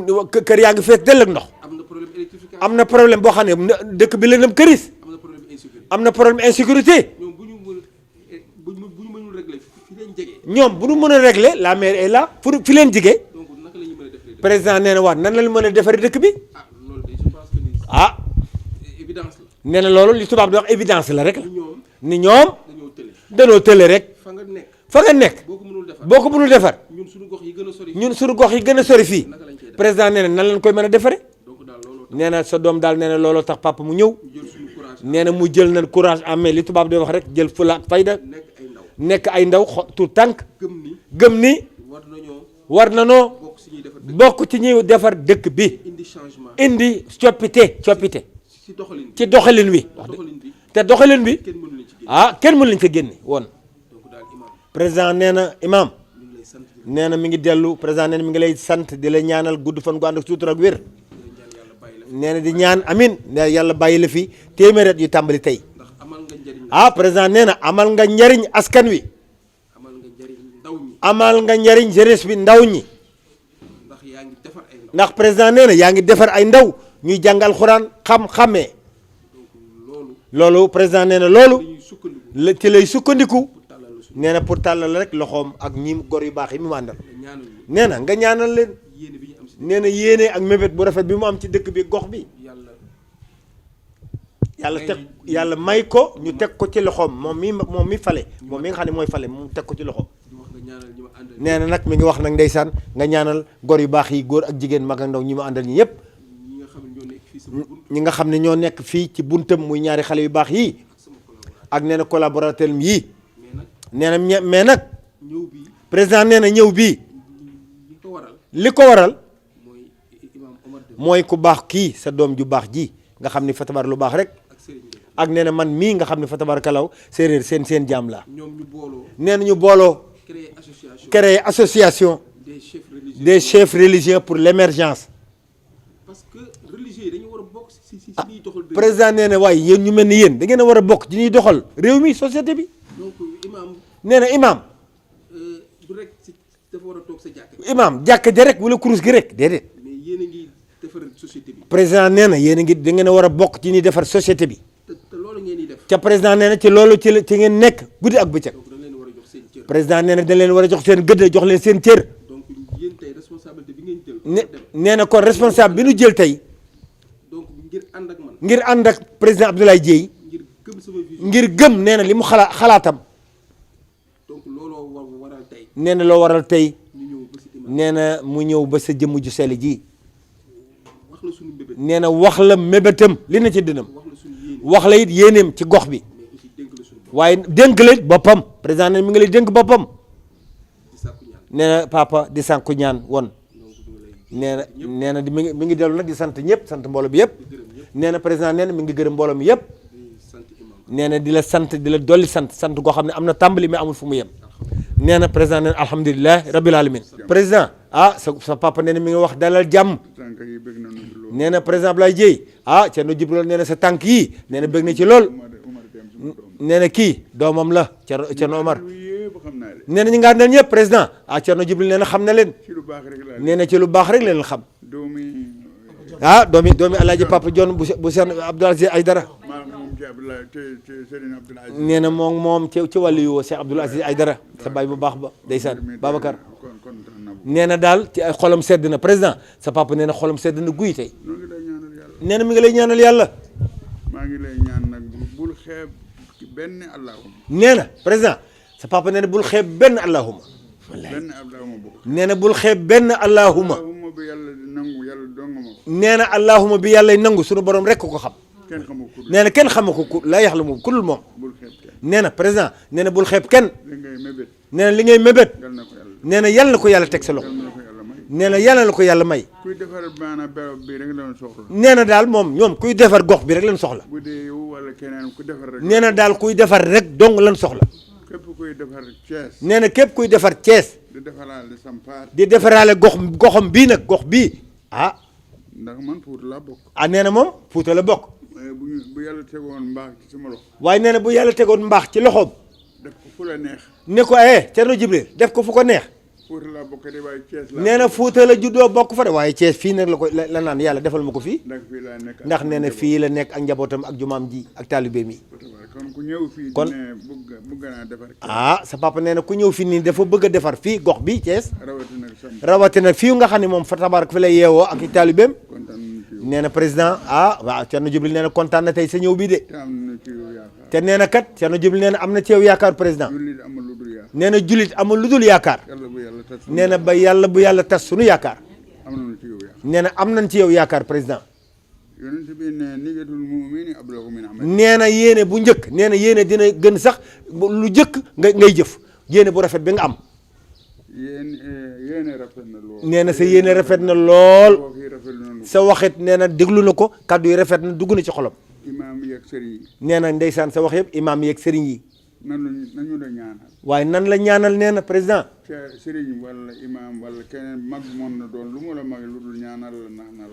kër yaa ngi fees dell ak ndox am na problème électrification am na problème boo xam ne dëkk bi lëndëm këris am na problème insécurité am na problème insécurité ñoom bu ñu mënul régler fi leen jege ñoom bu ñu mën a régler la mairie est là pour fi leen jige donc naka la ñuy mën a defee président nee na waat nan la ñu mën a defaree dëkk bi ah loolu de je pense que ni ah évidence la nee na loolu li tubaab di wax évidence la rek la ñoom ni ñoom dañoo tële danoo tële rek fa nga nekk fa nga nekk boo ko mënul defar boo ko mënul defar ñun suñu gox yi gën a sori ñun suñu gox yi gën a sori fii naka lañ koy def président nee na nan lañ koy mën a defaree donc daal looloo nee na sa doom daal nee na looloo tax papa mu ñëw tax jël suñu courage nee na mu jël na courage en main li tubaab di wax rek jël fula ak fayda nekk ay ndaw nekk ay ndaw tout tànk gëm ni gëm ni war nañoo war na noo bokk si ñuy defar dëkk bokk ci ñuy defar dëkk bi indi changement indi coppite si doxalin ci doxalin wi wax dëgg doxalin bi te doxalin bi kenn mënu leen ci génn ah kenn mën lañ fa génne woon donc daal imam président nee na imam ñu ngi lay sant di nee na mi ngi dellu président nee na mi ngi lay sant di la ñaanal gudd fan gu ànd ak sutura ak wér nee na di ñaan amin ne yàlla bàyyi la fi téeméeri at yu tàmbali tey ndax amal nga njëriñ ah président nee na amal nga njariñ askan wi amal nga njëriñ ndaw ñi amal nga njariñ jeunesse bi ndaw ñi ndax yaa ngi defar ay ndaw ndax président nee na yaa ngi defar ay ndaw ñuy jàng alxuraan xam-xamee loolu président nee na loolu dañuy sukkandiku la ci lay sukkandiku tàllal la suñu nee na pour tàllal rek loxoom ak ñi gor yu baax yi mu àndal ñaanal ñu nee na nga ñaanal leen yéene bi ñu am si nee na yéene ak mébét bu rafet bi mu am ci dëkk bi gox bi yàlla may ko ñu teg ko ci loxoom moom mi fale moom mi nga xam ne mooy fale mu teg ko ci loxoom di wax nga ñaanal ñi ma àndal nee na nag mi ngi wax nag ndeysaan nga ñaanal gor yu baax yi góor ak jigéen mag ak ndaw ñi mu àndal ñi yëpp ñi nga xam ne ñoo nekk fii sama bunt ñi nga xam ne ñoo nekk fii ci buntam muy ñaari xale yu baax yii ak nee na collaborateur yii nee na mais nag ñëw bi président nee na ñëw bii li ko waral li ko waral mooy imam Omar Deme mooy ku baax kii sa doom ju baax ji nga xam ni fa tabar lu baax rek ak Serigne Deme ak nee na man mii nga xam ne fa tabar kalaw séeréer seen jaam la ñoom ñu booloo nee na ñu booloo créer association des chefs religieux pour l'émergence parce que religieux yi dañu war a bokk si ñuy doxal président nee na waaye yéen ñu mel ni yéen da ngeen a war a bokk ci ñuy doxal réew mi société bi donc imam nee na imam du rek si dafa war a toog sa jàkk imam jàkka ja rek wala kurus gi rek déedéet mais yéen a ngi defar société bi président nee na yéen a ngi da ngeen a war a bokk ci ñuy defar société bi te loolu ngeen di def ca président nee na ci loolu ci ngeen nekk guddi ak bëccëg donc dañ leen war a jox seen cër président nee na dañ leen war a jox seen gëdd jox leen seen cër donc yéen tey responsabilité bi ngeen jël nee na kon responsable bi nu jël tey donc ngir ànd ak man ngir ànd ak président Abdoulaye Dièye ngir gëm sama vision ngir gëm nee na li mu xalaatam donc looloo waral tey nee na loo waral tey ñu ñëw ba si imam nee na mu ñëw ba sa jëmm ju sell ji wax la suñu mbébét nee na wax la mébétam li na ci dënam wax la suñu yéene wax la it yéeneem ci gox bi mais aussi dénk la suñu bopp waaye dénk la boppam président ne mi ngi lay dénk boppam di sàkku ñaan nee na papa di sànku ñaan won donc ñu lay nee na mi ngi dellu nag di sant ñëpp sant mbooloo bi yëpp nee na président nee na mi ngi gërëm mbooloo mi yëpp di sant imam nee na di la sant di la dolli sant goo xam ne am na tàmbali mais amul fu mu yem nee na président nee na alhamdulilah rabbil alamin président sa papa nee na mi ngi wax dalal jàmm nee na président Abdoulaye Dièye Thierno Djibril nee na sa tànk yii nee na bëgg na ci lool nee na kii doomam la Thierno Omar nee na ñi nga àndal ñëpp président Thierno Djibril nee na xam na leen nee na ci lu baax rek leen xam doomi Alaaji Papa John bu Cheikh Abdoul Aziz Aïdara nee na moom ci wàllu yu Cheikh Abdoul Aziz Aïdara sa baay bu baax ba ndeysaan Babacar nee na daal ci ay xolam sedd na président sa papa nee na xolam sedd na guy tey nee na mi ngi lay ñaanal yàlla maa ngi lay ñaan nag bul xeeb benn allahuma nee na président sa papa nee na bul xeeb benn allahuma benn allahuma bu nee na bul xeeb benn allahuma allahuma bi yàlla nangu yàlla donga ma ko nee na allahuma bi yàlla nangu sunu borom rek ko xam kenn xamu ko nee na kenn xamu ko ku laa yaxla moom ku dul moom bul xeeb kenn nee na président nee na bul xeeb kenn li ngay mébét nee na li ngay mébét yal na ko yàlla nee na yàlla na ko yàlla teg sa loxo yal na ko yàlla may nee na yàlla na ko yàlla may kuy defar maanaam béréb bi rek la soxla nee na daal moom ñoom kuy defar gox bi rek lañ soxla bu dee yow wala keneen ku defar rek nee na daal kuy defar rek dong lañ soxla képp kuy defar Thiès nee na képp kuy defar Thiès di defaraale Sampaar di defaraale goxam bii nag gox bii ndax man Fuuta laa bokk nee na moom Fuuta la bokk bu yàlla tegoon mbaax ci sama loxo waaye nee na bu yàlla tegoon mbaax ci loxoom def ko fu la neex ne ko Thierno Djibril def ko fu ko neex Fuuta laa bokk de waaye Thiès laa nee na Fuuta la juddoo bokk fa de waaye Thiès fii nag la ko la naan yàlla defal ma ko fii ndax fii laa nekk ndax nee na fii la nekk ak njabootam ak jumaam ji ak taalibeem yi kon ku ñëw fii kon dina bëgg naa defar sa papa nee na ku ñëw fii nii dafa bëgg a defar fii gox bi Thiès rawatina sam rawatina fii nga xam ne moom fa tabarak fi lay yeewoo ak i taalibeem kontaan nañu ci yow nee na président waaw Thierno Djibril nee na kontaan na tey sa ñëw bii de te am na ci yow yaakaar te nee na kat Thierno Djibril nee na am na ci yow yaakaar président jullit amul lu dul yaakaar nee na jullit amul lu dul yaakaar yàlla bu yàlla tas nee na ba yàlla bu yàlla tas sunu yaakaar am nañu ci yow yaakaar nee na am nañ ci yow yaakaar président yonent bi ne niyatul mu'mini ablagu min amal nee na yéene bu njëkk nee na yéene dina gën sax lu njëkk ngay jëf yéene bu rafet bi nga am yéene rafet na lool nee na sa yéene rafet na lool wax yi rafet na sa waxit nee na déglu na ko kàddu yi rafet na dugg na ci xolam imaam yi ak sëriñ yi nee na ndeysaan sa wax yëpp imaam yi ak sëriñ yi nañu la ñaanal waaye nan la ñaanal nee na président sëriñ wala imam wala keneen mag moon na doon lu mu la mag lu dul ñaanal la nax na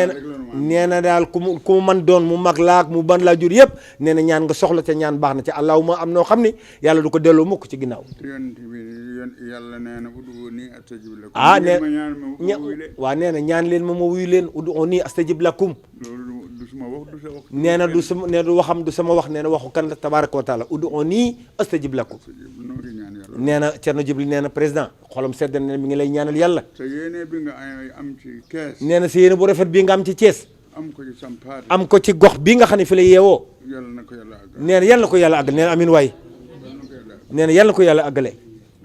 la nee na daal ku mu man doon mu mag laak mu ban laa jur yëpp nee na ñaan nga soxla te ñaan baax na ci allahuma am noo xam ni yàlla du ko delloo mukk ci ginnaaw yonent bi yàlla nee na ud'uuni astajib lakum waa nee na ñaan leen ma wuyu leen ud'uuni astajib lakum loolu du suma wax du sa wax nee na du waxam du sama wax nee na waxu kan la tabaraka wa taala ud'uuni astajib lakum nee na Thierno Djibril nee na président xolam sedd na mi ngi lay ñaanal yàlla te yéene bi nga am ci kees nee na si yéene bu rafet bii nga am ci Thiès am ko ci sampaate am ko ci gox bii nga xam ne fi la yeewoo yàlla na ko yàlla àggal nee na yàlla na ko yàlla àggal nee na amin waay nee na yàlla na ko yàlla àggale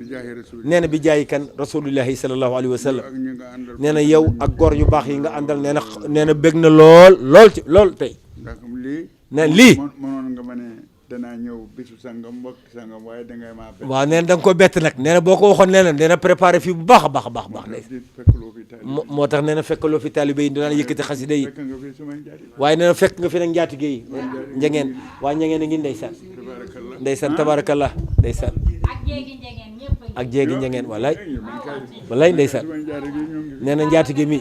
bi jaahi rasul nee na bi jaayi kan rasulillahi sallallahu alayhi wa sallam ak ñi nga àndal nee na yow ak góor yu baax yi nga àndal nee na bég na lool tey ndax lii ne lii mënoon nga ma ne danaa ñëw bisu sangam mbokk sangam waaye dangay maa bett waaw nee na da nga ko bett nag nee na boo ko waxoon nee na préparé fii bu baax a baax moo tax nee na fekkaloo fi taalibe yi dinaan yëkkati xasida yi waaye nee na fekk nga fi nag njaatige yi njengeen waa njengeen a ngi ndeysaan tabarakallah ndeysaan ak jéegi njengeen wallaay ndeysaan nee na njaatige mi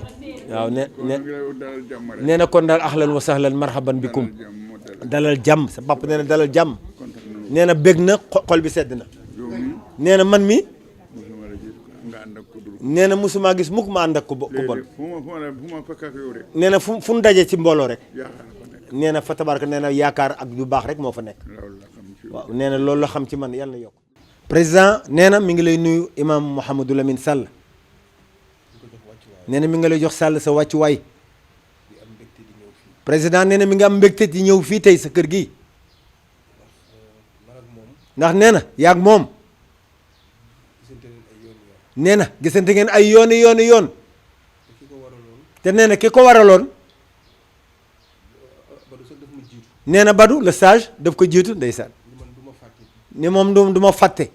waaw nee na kon daal ahlan wa sahlan marhaban bikum dalal jàmm sa papa nee na dalal jàmm nee na bég na xol bi sedd na nee na man mi nee na musuma gis mukk ma ànd ak ku bon nee na fu nu dajee ci mbooloo rek nee na fa tabaraka nee na yaakaar ak yu baax rek moo fa nekk waaw nee na loolu la xam ci man yàlla na yokk président nee na mi ngi lay nuyu imam Mouhamadou Lamine Sall nee na mi ngi lay jox Sall sa wàccuwaay président nee na mi ngi am mbégte di ñëw fii tey sa kër gi ndax nee na yaag moom nee na gisante ngeen ay yoon te nee na ki ko waraloon nee na Badou le sage daf ko jiitu ndeysaan ni moom du ma fàtte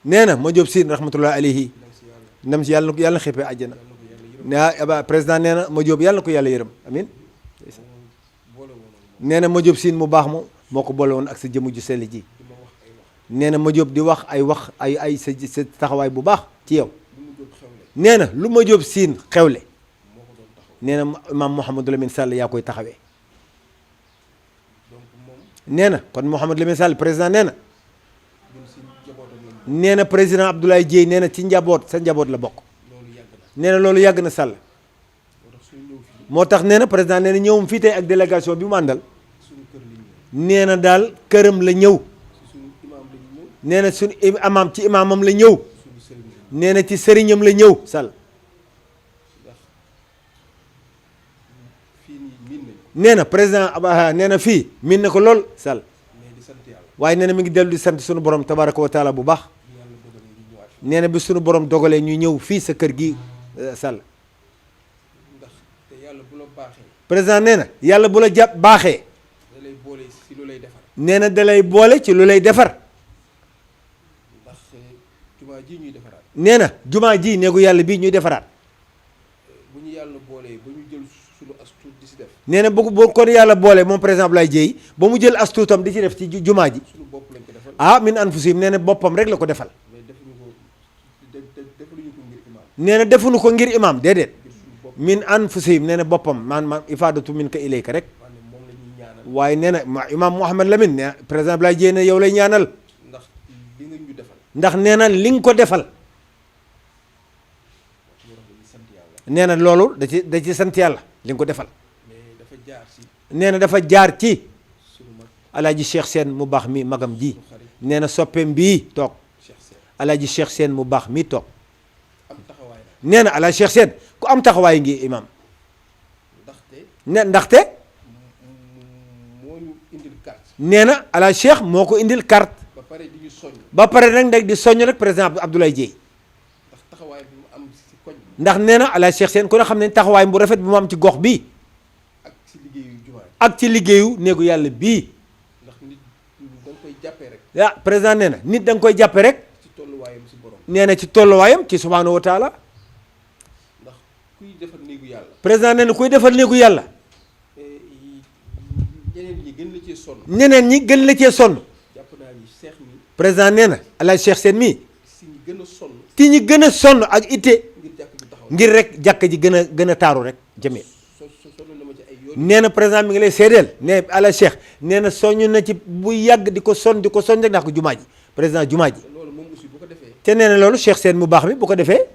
nee na ma jóob siin rahmatullah alayhi ndam si yàlla na xippee àjjana président nee na ma jóob yàlla na ko yàlla yërëm amin nee na ma jóob siin mu baax moo ko boole woon ak sa jëmu ju sell ji nee na ma jóob di wax ay sa taxawaay bu baax ci yow nee na lu ma jóob siin xewle nee na maam Mouhamadou Lamine Sall yaa koy taxawee nee na kon Mouhamadou Lamine Sall président nee na président Abdoulaye Dièye nee na ci sa njaboot la bokk nee na loolu yàgg na Sall moo tax nee na président nee na ñëwum fii tey ak délégation bi mu àndal nee na daal këram la ñëw nee na suñu imaam ci imaamam la ñëw nee na ci sëriñam la ñëw Sall nee na président nee na fii miin na ko lool Sall waaye nee na mi ngi dellu di sant suñu borom tabaraka wa taala bu baax nee na bi suñu borom dogalee ñu ñëw fii sa kër gi Sall président nee na yàlla bu la jàpp baaxee nee na da lay boole ci lu lay defar nee na jumaa ji néegu yàlla bii ñuy defaraat nee na bu kon yàlla boole moom par exemple lay jéey ba mu jël astuutam di ci def ci jumaa ji min anfusihim nee na boppam rek la ko defal nee na defuñu ko ngir imaam déedéet min anfusihim nee na boppam man ifaadatu min ka ilayka rek waaye nee na imaam Mouhamed Lamine nee na par exemple lay jéey ne yow lay ñaanal ndax nee na li nga ko defal nee na loolu da ci sant yàlla li nga ko defal nee na dafa jaar ci alaaji Cheikh Sène mu baax mi magam ji nee na soppeem bii toog alaaji Cheikh Sène mu baax mi toog nee na alaaji Cheikh Sène ku am taxawaay ngi imam ndaxte nee na alaaji Cheikh moo ko indil carte ba pare nag di soññ rek président Abdoulaye Dièye ndax nee na alaaji Cheikh Sène ku ne xam ne taxawaay bu rafet bi mu am ci gox bi ak ci liggéeyu néegu yàlla bii président nee na nit da nga koy jàppe rek nee na ci tolluwaayam ci subhaanahu wa taala président nee na kuy defar néegu yàlla sonn. ñeneen ñi gën la cee sonn. jàpp naa ni Cheikh mi président nee na El Hadj Cheikh Sène mii si ñi gën a sonn ci ñi gën a sonn ak itte ngir jàkk ju taxaw. ngir rek jàkk ji gën a taaru rek jëmee. sonn na ma ci ay yoon. nee na président mi ngi lay seedeel ne El Hadj Cheikh nee na soññ na ci bu yàgg di ko sonn rek ndax ko jumaa ji président jumaa ji. loolu moom aussi bu ko defee. te nee na loolu Cheikh Sène mu baax mi bu ko defee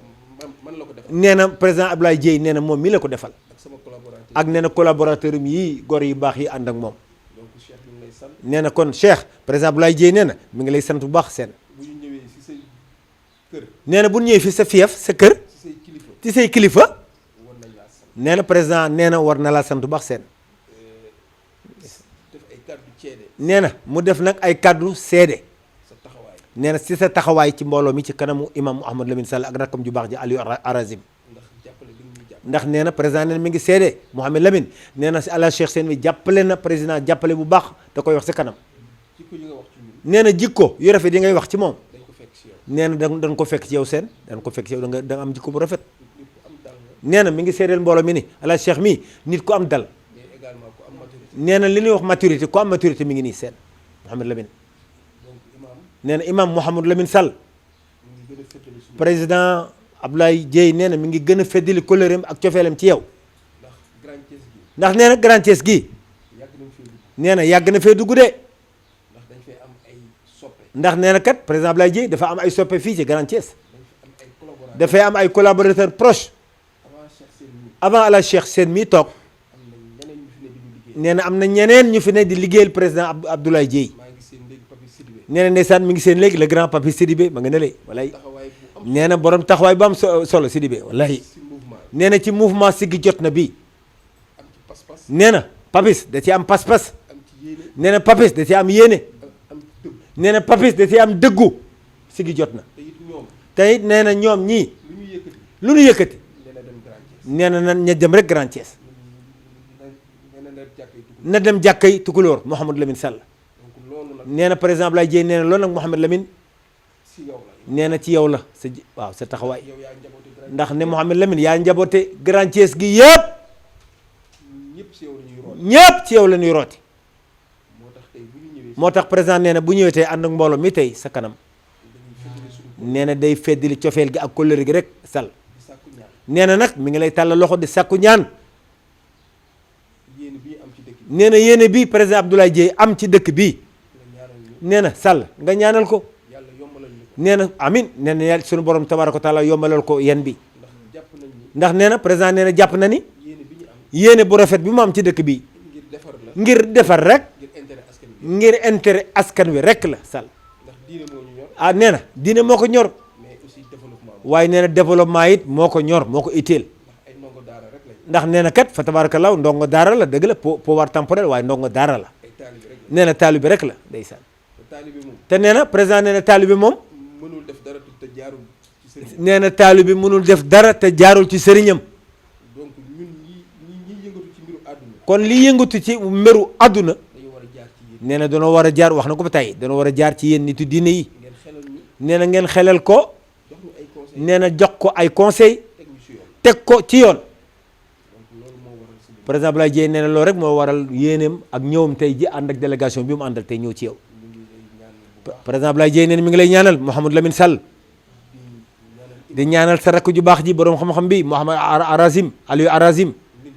man la ko defal. nee na président Abdoulaye Dieye nee na moom mii la ko defal ak sama collaborateur. ak nee na collaborateur am yii gor yu baax yi ànd ak moom. donc Cheikh ñu ngi lay sant. nee na kon Cheikh président Abdoulaye Dieye nee na mi ngi lay sant bu baax seen. bu ñu ñëwee si say kër. nee na bu ñëwee fi sa fief sa kër si say kilifa. ci say kilifa war nañ laa sant. nee na président nee na war na laa sant bu baax seen. def ay kàddu ceede. nee na mu def nag ay kàddu seede. sa taxawaay. nee na si sa taxawaay ci mbooloo mi ci kanamu imam Mouhamadou Lamine Sall ak rakkam ju baax ji Aliou Arazim. ndax jàppale bi ñu jàpp. ndax nee na président nee na mi ngi seede Mouhamadou Lamine nee na si El Hadj Cheikh Sène mi jàppale na président jàppale bu baax da koy wax si kanam. jikko yi nga wax ci ñun. nee na jikko yu rafet yi ngay wax ci moom. dañ ko fekk si yow. nee na dañ ko fekk ci yow seen dañ ko fekk ci yow da nga am jikko bu rafet. nit ku am dal nga. nee na mi ngi seedeel mbooloo mi ni El Hadj Cheikh mii nit ku am dal. mais également ku am maturité. nee na li ñuy wax maturité ku am maturité mi ngi nii seen Mouhamadou Lamine. donc imam nee na imam Mouhamadou Lamine Sall ñu ngi gën a fëttali suñu. président Abdoulaye Dieye nee na mi ngi gën a feddali kóllëreem ak cofeelam ci yow. ndax Grand Thiès gi. ndax nee na Grand Thiès gii yàgg nañ fee dugg. nee na yàgg na fee dugg de. ndax dañ fee am ay soppe. ndax nee na kat président Abdoulaye Dieye dafa am ay soppe fii ci Grand Thiès. dañ fi am ay collaborateurs. dafay am ay collaborateurs proches avant Cheikh Sène mi avant El Hadj Cheikh Sène mii toog am na ñeneen ñu fi ne di ñu liggéey. nee na am na ñeneen ñu fi ne di liggéeyal président Abdoulaye Dieye. maa ngi seen léegi Papi Sidibé. nee na ndeysaan mi ngi seen léegi le grand papi Sidibé ma nga ne lee walay taxawaay bu am nee na borom taxawaay bu am solo Sidibé wallahi si mouvement nee na ci mouvement siggi jot na bii am ci pas-pas. nee na papis da ci am pas-pas am ci yéene. nee na papis da ci am yéene am ci dëgg. nee na papis da ci am dëggu siggi jot na te it ñoom te it nee na ñoom ñii lu ñu yëkkati. lu nu yëkkati dina dem Grand Thiès. nee na nan ña dem rek Grand Thiès na na jàkkee dugg. na dem jàkkay tukulóor Mouhamadou Lamine Sall donc loolu nag nee na par exemple lay jéy nee na loolu nag Mouhamadou Lamine si yow la. nee na ci yow la sa waaw sa taxawaay yow yaa njaboote Grand ndax ne Mouhamadou Lamine yaa njaboote Grand Thiès gi yëpp ñëpp si yow la ñuy root. ñëpp ci yow la ñuy rooti moo tax tey bu ñu ñëwee. moo tax président nee na bu ñëwee tey ànd ak mbooloo mi tey sa kanam dañuy fëttali suñu nee na day feddali cofeel gi ak kóllëre gi rek Sall di sàkku ñaan. nee na nag mi ngi lay tàllal loxo di sàkku ñaan yéen bi am ci dëkk bi. nee na yéene bi président Abdoulaye Dieye am ci dëkk bii nga ñaanal ñu. nee na Sall nga ñaanal ko yàlla yombalal ñu ko. nee na amin nee na yàlla sunu borom tabaaraka wa taala yombalal ko yen bi ndax jàpp nañ ni ndax nee na président nee na jàpp na ni yéene bi ñu am yéene bu rafet bi mu am ci dëkk bii ngir defar la. ngir defar rek ngir intérêt askan bi. ngir intérêt askan wi rek la Sall ndax diine moo ñu ñor. ah nee na diine moo ko ñor mais aussi développement bi. waaye nee na développement it moo ko ñor moo ko itteel ndax ay ndongo daara rek lañ. ndax nee na kat fa tabaarakallaahu ndongo daara la dëgg la pouvoir temporel waaye ndongo daara la ay taalibe rek la. nee na taalibe rek la ndeysaan te taalibe moom te nee na président nee na taalibe moom mënul def dara te jaarul ci sëriñ. nee na taalibe mënul def dara te jaarul ci sëriñam donc ñun ñi yëngatu ci mbiru àdduna. kon li yëngatu ci mbiru àdduna dañu war a jaar ci yéen. nee na danoo war a jaar wax na ko ba tey danoo war a jaar ci yéen nitu diine yi ngeen xelal ñu. nee na ngeen xelal ko jox ñu ay conseils. nee na jox ko ay conseil teg ñu si yoon. teg ko ci yoon donc loolu moo waral suñu. par exemple lay jey nee na loolu rek moo waral yéeneem ak ñëwam tey ji ànd ak délégation bi mu àndal tey ñëw ci yow ñu ngi lay ñaan bu baax. par exemple lay jey nee na mi ngi lay ñaanal Mouhamadou Lamine Sall di ñaanal di ñaanal sa rakk ju baax ji borom xam-xam bi Mouhamad Arazim Aliou Arazim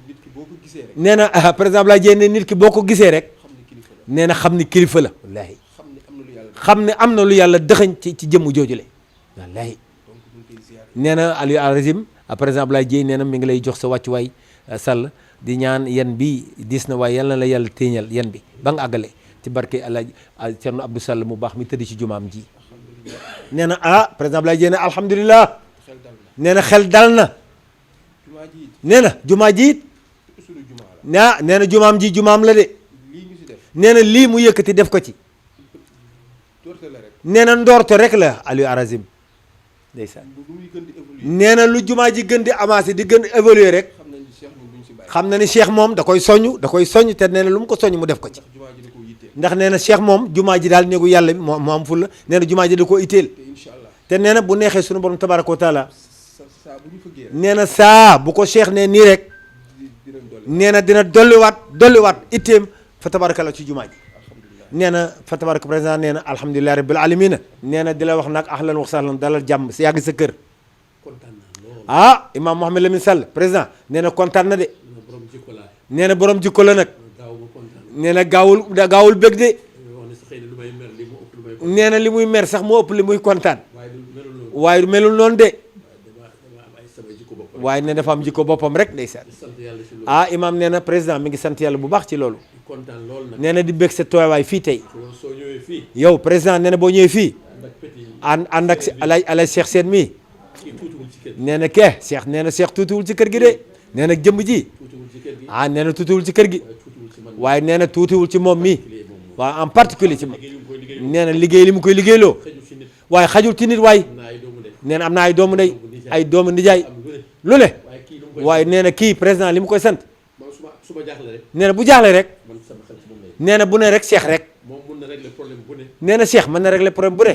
nit ki boo ko gisee rek. nee na par exemple lay jey ne nit ki boo ko gisee rek xam ne kilifa la. nee na xam ni kilifa la wallaahi xam ne am na lu yàlla. xam ne am na lu yàlla dëxañ ci jëmm joojule wallaahi donc ñu ngi koy ziar. nee na Aliou Arazim par exemple lay jey nee na mi ngi lay jox sa wàccuwaay Sall di ñaan yan bi diis na waaye yàlla na la yàlla téeñal yan bi ba nga àggale ci barke Alaaji Cerno Abdou Sall mu baax mi tëdd ci jumaam ji nee na par exemple lay jey ne alhamdulilah xel dal na. nee na xel dal na jumaa ji it nee na jumaa ji it suñu jumaa la. nee na jumaam ji jumaam la de lii ñu si def. nee na lii mu yëkkati def ko ci doorte la rek. nee na ndoorto rek la Aliou Arazim ndeysaan bu muy gën di évoluer. nee na lu jumaa ji gën di avancé di gën évoluer rek xam nañ ni Cheikh ñun duñ si bàyyi. xam na ni Cheikh moom da koy soññ te nee na lu mu ko soññ mu def ko ci ndax jumaa ji da koo yitteel. ndax nee na Cheikh moom jumaa ji daal néegu yàlla bi moo am ful la nee na jumaa ji da koo itteel te incha allah te nee na bu neexee suñu borom tabaraka wa taala saa bu ñu fëggee rek. nee na saa bu ko Cheikh ne nii rek dinañ dolli. nee na dina dolliwaat itteem fa tabaraka la ci jumaa ji nee na fa tabaraka président nee na alhamdulillahi rabbil alamina nee na di la wax nag ahlan wa sahlan dalal jàmm si yàgg sa kër imam Mouhamed Lamine Sall président nee na kontaan na de nee na borom jikko la nag nee na gaawul bëgg de nee na li muy mer sax moo ëpp li muy kontaan waaye melul noonu de waaye ne dafa am jikko boppam rek ndeysaan imam nee na président mi ngi sant yàlla bu baax ci loolu nee na di bëgg sa toowaay fii tey yow président nee na boo ñëwee fii ànd ak alay Cheikh Sène mii nee na Cheikh nee na Cheikh tuutiwul ci kër gi de nee na jëmm ji nee na tuutiwul ci kër gi waaye nee na tuutiwul ci moom mii waaw en particulier ci moom nee na liggéey li mu koy liggéeyloo waaye xajul ci nit waay nee na am na ay doomu ndey ay doomu nijaay lu ne waaye nee na kii président li mu koy sant nee na bu jaaxle rek nee na bu ne rek Cheikh rek nee na Cheikh mën na régler problème bu ne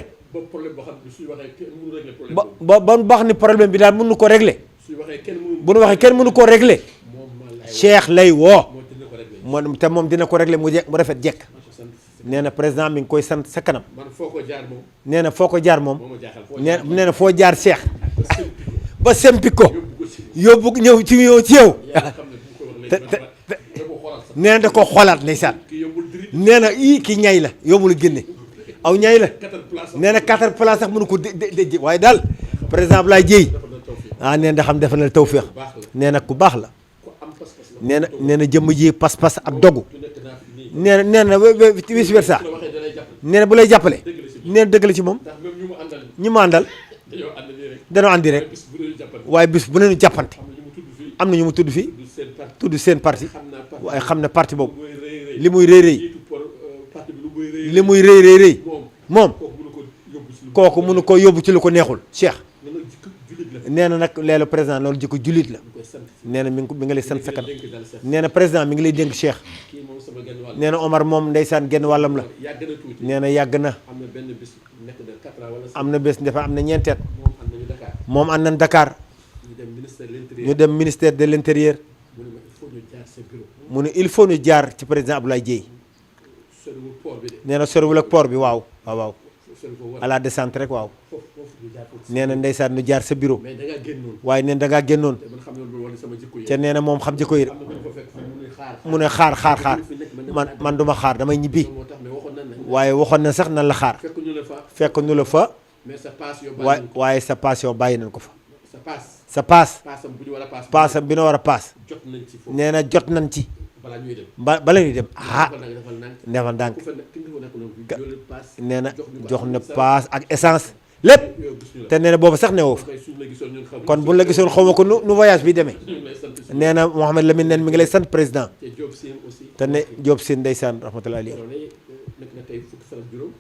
ba wax ni problème bi daal mën nu ko régler bu nu waxee kenn mënu koo régler Cheikh lay woo moom te moom dina ko régler mu rafet jekk nee na président mi ngi koy sant sa kanam nee na foo ko jaar moom nee na foo jaar Cheikh ba sempi ko yóbbu ñëw ci yow nee na da ko xoolaat ndeysaan nee na ki ñay la yombul génne aw ñay la nee na 4 place sax mënu ko déj waaye daal président Abdoulaye Dièye nee na da xam defal na tawféex nee na ku baax la nee na jëmm ji pas-pas ak dogu nee na vice versa nee na bu lay jàppale nee na dëgg la ci moom ñi mu àndal dañoo àndi rek waaye bis bu neenu jàppante am na ñu mu tudd fii tudd seen parti waaye xam ne parti boobu li muy rëy moom kooku mënu ko yóbbu ci lu ko neexul Cheikh nee na nag leelu président loolu jikko jullit la nee na mi ngi lay sant sa kanam nee na président mi ngi lay dénk Cheikh nee na Omar moom ndeysaan genn wàllam la nee na yàgg na am na bés dafa am na ñeenteet moom ànd nañ Dakar ñu dem ministère de l'intérieur mu ne il faut ñu jaar ci président Abdoulaye Dièye nee na soriwul ak port bi waaw à la descente rek waaw nee na ndeysaan nu jaar sa bureau waaye nee na da ngaa génnoon ca nee na moom xam jikko yi mu ne xaar man duma xaar damay ñibbi waaye waxoon na sax nan la xaar fekk ñu la fa waaye sa paas yow bàyyi nañ ko fa sa paasam bi na war a paas nee na jot nañ ci bala ñuy dem defal ndànk nee na jox na paas ak essence lépp te nee na boobu sax newoo fa kon buñ la gisoon xaw ma ko nu voyage bi demee nee na Mouhamed Lamine neen mi ngi lay sant président te ne Diop Sine ndeysaan rahmatullahi alayhi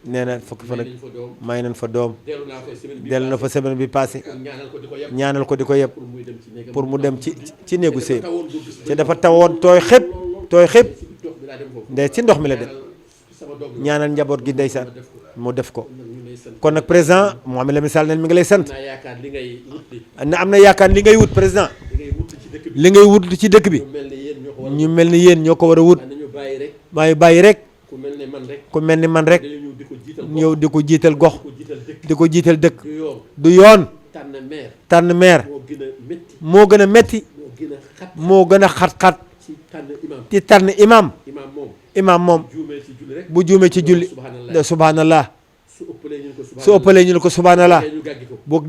nee na fukki fan ak may nañ fa doom dellu na fa semaine bi passé ñaanal ko di ko yëpp pour mu dem ci néegu sëy te dafa tawoon tooy xëpp ndey ci ndox mi la dem ñaanal njaboot gi ndeysaan mu def ko kon nag président Mouhamed Lamine Sall neen mi ngi lay sant na am na yaakaar li ngay wut président li ngay wut ci dëkk bi ñu mel ni yéen ñoo ko war a wut waaye bàyyi rek ku mel ni man rek ñëw di ko jiital gox di ko jiital dëkk du yoon tànn maire moo gën a metti moo gën a xat-xat ci tànn imam moom bu juumee ci julli subhanallah su ëppalee ñu ne ko subhanallah bu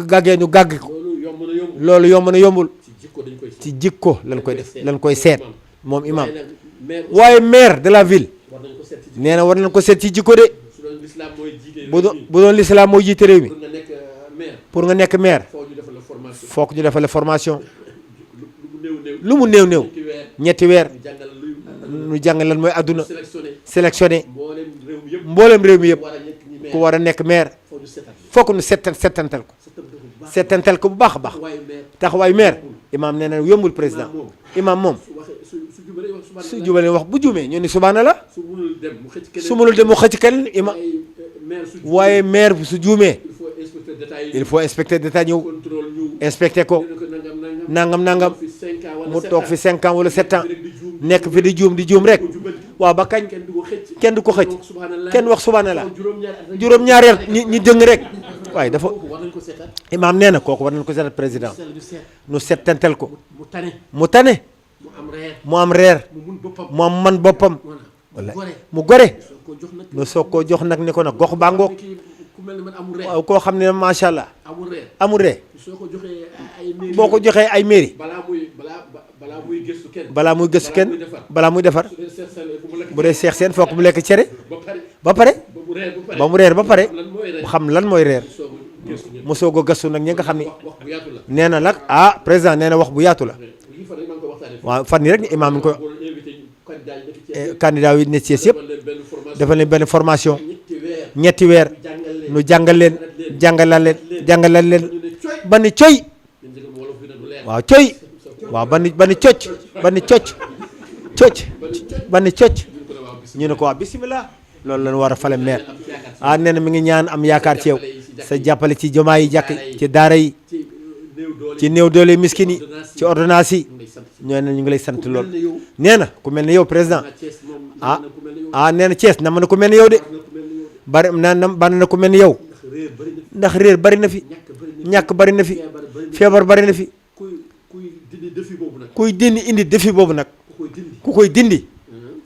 gàggee ñu gàgg ko loolu yomb na yombul ci jikko lañ koy def lañ koy seet moom imam waaye maire de la ville nee na war nañ ko seet ci jikko de bu doon l'islam mooy jiite réew mi pour nga nekk maire foog ñu defal la formation lu mu néew ñetti weer ñu jàngal lan mooy àdduna sélectionné mboolem réew mi yëpp ku war a nekk maire foog ñu settantal ko bu baax a baax taxawaayu maire imam nee na yombul président imam moom su jubalee wax bu juumee ñu ni subhanallah su mënul dem mu xëcc kenn imam waaye maire su juumee il faut inspecteur d'état ñëw inspecté ko nangam mu toog fi 5 ans wala 7 ans nekk fi di juum rek waaw ba kañ kenn du ko xëcc kenn du ko xëcc subhanallah kenn wax subhanallah juróom-ñaari juróom-ñaari at ñi dëng rek waaye dafa kooku war nañ ko seetaan imaam nee na kooku war nañ ko seetal président sel ñu seet nu settantel ko mu tane mu tane mu am reer mu am reer mu mun boppam mu am man boppam voilà wallaay mu gore soo ko jox nag nu soog koo jox nag ni ko nag gox baa ngoog kii ku mel ne man amul reer waaw koo xam ne macha allah amul reer amul ree soo ko joxee ay mairie boo ko joxee ay mairie balaa muy gëstu kenn balaa muy gëstu kenn balaa muy defar su dee seet seen fu mu lekk bu dee seex seen fokk mu lekk cere ba pare ba pare ba mu reer ba pare ba mu reer ba pare lan mooy reer mu xam lan mooy reer soo ko gëstu ñëpp mu soog a gëstu nag ñi nga xam ni wax bu yaatu la nee na nag ah président nee na wax bu yaatu la lii fa rek maa ngi ko waxtaanee waaw fan yi rek ni imaam mi ngi ko boo invité candidat yi nekk ci candidat yi ne Thiès yëpp benn formation dafa leen benn formation ñetti weer ñetti weer jàngal leen nu jàngal leen jàngalal leen ñu ne coy ba ni coy ñun njëkk wolof bi na du leer waaw coy waaw ba ni cocc ba ni cocc cocc ba ni cocc ñu ne ko waaw bisimilah loolu lañu war a fale maire ah nee na mi ngi ñaan am yaakaar ci yow sa jàppale ci jomaa yi jàkk ci daara yi ci néew doole ci néew doole miskin yi ci ordonnance yi ñoo ne ñu ngi lay sant lool nee na ku mel ne yow président ah ah nee na Thiès na mën na ku mel ne yow de bari na ku mel ne yow ndax réer bari na fi ñàkk bari na fi feebar bari na fi kuy dindi défi boobu nag kuy dindi indi défi boobu nag ku koy dindi ku koy dindi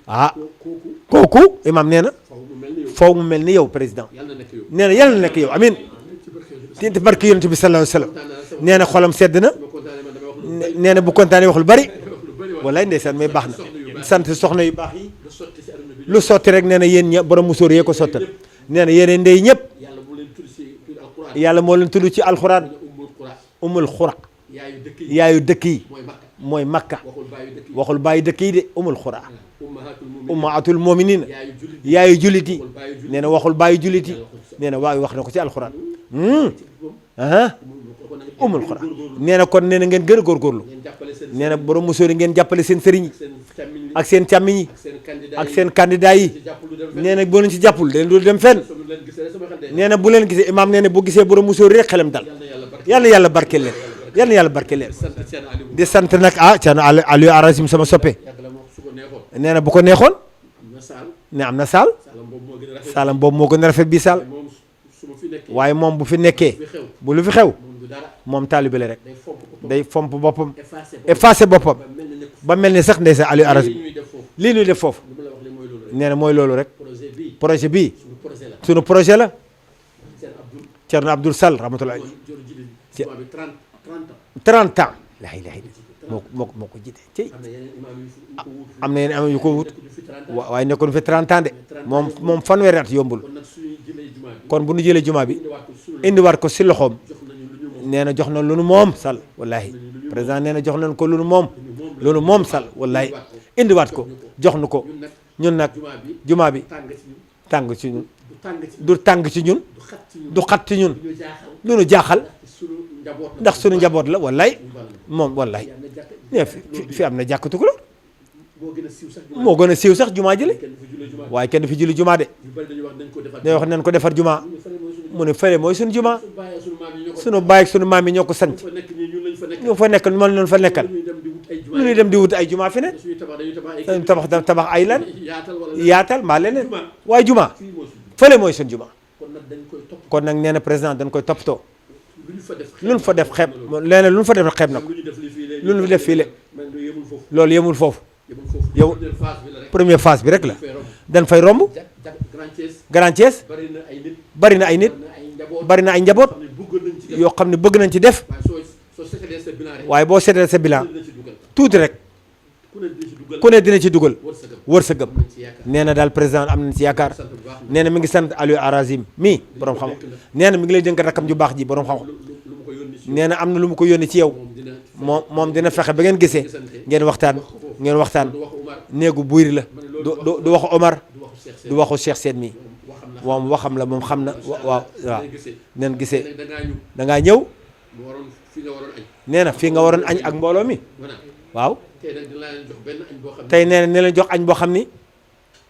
ah kooku kooku imam nee na faw mu mel ni yow faw mu mel ni yow président yàlla na nekk yow nee na yàlla na nekk yow amin te barke yonent bi sallallahu alayhi wa sallam nee na xolam sedd na ma kontaanee man damay wax lu nee na bu kontaanee wax lu bari lu bëri wax wallaay ndeysaan mais baax na sant soxna yu baax yi lu sotti si aduna bi lu sotti rek nee na yéen ña borom musóor yee ko sottal nee na yéen ndey ñëpp yàlla mu leen tudd si tudd alquran yàlla moo leen tudd ci alxuraan ummul qura umul xura yaayu dëkk yi yaayu dëkk yi mooy makka mooy makka waxul baayu dëkk yi waxul bàyyi dëkk yi de umul xura ummahatul mu'minin ummatul muminina yaayu jullit yaayu jullit yi waxul baayu jullit nee na waxul bàyyi jullit yi nee na waaye wax na ko ci alxuraan ah umul xura nee na kon nee na ngeen gën a góorgóorlu ngeen jàppale seen nee na borom musóor yi ngeen jàppale seen sëriñ yi seen càmmiñ yi ak seen càmmiñ yi seen candidat ak seen candidat yi ci jàpp lu dem nee na boo leen ci jàppul leen dul dem fenn sama leen gisee rek sama xel day nee na bu leen gisee imaam nee na bu gisee borom musóor rek xelam dal yàlla yàlla barke yàlla yàlla barkeel leen sant seen Aliou di sant nag ah Thierno Aliou Arasim sama soppe yàgg la moo su ko neexoon nee na bu ko neexoon am na saal ne am na saal saalam boobu moo gën a rafet saalam boobu moo gën a rafet bii saal moom su ma fi nekkee waaye moom bu fi nekkee fi xew bu lu fi xew moom du dara moom taalibe la rek day fomp ko day fomp boppam effacé effacé boppam ba mel ni nekk ba mel ni sax ndeysaan Aliou Arasim li ñuy def foofu lii ñuy def foofu li ma la wax li mooy loolu rek nee na mooy loolu rek projet bii projet bii suñu projet la sunu projet la seen Abdoul Thierno Abdoul Sall rahmatullah jor jili jumaa bi 30 ans 30 ans laa ilaaha illa moo ko jiite ci am na yeneen imam yu ko wut am na yeneen am yu ko wut ñu fi 30 ans waaye nekkoon fi 30 ans de moom fanweeri at yombul kon nag suñuy jëlee jumaa bi kon bu ñu jëlee jumaa bi indiwaat ko suñu indiwaat ko si loxoom jox nañu lu ñu moom nee na jox na lu nu moom Sall wallaahi président nee na jox nañ ko lu nu moom lu nu moom Sall wallaahi indiwaat ko jox nu ko ñun nag jumaa bi tàng ci ñun tàng ci ñun du tàng ci ñun du tàng ci ñun du xat ci ñun du xat ci ñun du ñu jaaxal lu nu jaaxal suñu njaboot la ndax suñu njaboot la wallaahi ñu bal moom wallaahi yàlla na jàkk nee fi am na jàkkatu ko la moo gën a siiw sax jumaa moo gën a siiw sax jumaa jële kenn fi julee jumaa waaye kenn fi julli jumaa de ñu bari dañuy wax nañ ko defar day wax nañ ko defar jumaa ñu fane mooy suñu mu ne fële mooy suñu jumaa suñu bàyyee suñu maam yi ñoo ko suñu baay ak suñu maam yi ñoo ko sanc fa nekk ñii ñun lañ fa nekk ñu fa nekkal mën nañu fa nekkal ñuy dem di wut ay lu jumaa ñuy dem di wut ay jumaa fi ne suñuy tabax dañuy tabax ay dañu tabax ay lan yaatal wala yaatal mbaa leneen jumaa waaye jumaa fii mooy suñu fële mooy suñu jumaa kon nag dañ koy topp kon nag nee na président dañ koy toppatoo lu ñu fa def lu ñu fa def xeeb leneen lu ñu fa def xeeb na ko lu ñu def li fii léegi lu ñu def fii le man lu yemul foofu loolu yemul foofu yemul foofu yow première phase bi la rek première phase bi rek la fay romb dañ fay romb Grand Thiès Grand Thiès bari na ay nit bari na ay nit bari na ay njaboot bari na ay njaboot xam ne bëggoon nañ ci def yoo xam ne bëgg nañ ci def waaye soo seetalee sa bilan rek waaye boo seetee sa bilan dina ci dugal tuuti rek ku ne dina ci dugal ku ne dina ci dugal wërsëgam wërsëgam nañ ci yaakaar nee na daal président am nañ ci yaakaar sant bu baax nee na mi ngi sant Aliou Arazim mii borom xam nee na mi ngi lay dénk rakam ju baax ji borom xam lu mu ko yónni ci nee na am na lu mu ko yónni ci yow moom dina moom dina fexe ba ngeen gisee ngeen waxtaan du wax Umar néegu buyri la du waxu Omar du waxu Cheikh du waxu Cheikh Sène mii waxam na moom waxam la moom xam na waaw gisee neen gisee nag dangaa ñu dangaa ñëw mu waroon fi nga waroon añ nee na fii nga waroon añ ak mbooloo mi voilà waaw tey nag dina leen jox benn añ boo xam ne tey nee na ne leen jox añ boo xam ni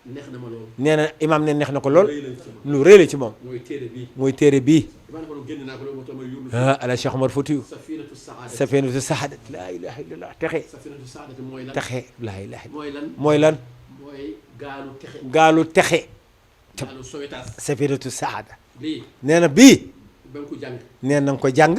neex na ma loolu nee na imaam ne neex na ko lool rëy lañ ci ma lu rëy la ci moom mooy téere bii mooy téere bii damaa ne ko génn naa ko loolu moo tax ma yónni ala Cheikh Omar Foutiyou safinatu saada safinatu saadat laa ilaha illallah texe safinatu saada mooy lan texe laa ilaha mooy lan mooy lan mooy gaalu texe gaalu texe gaalu sowetaas safinatu saada lii nee na bii ba nga ko jàng nee na nga ko jàng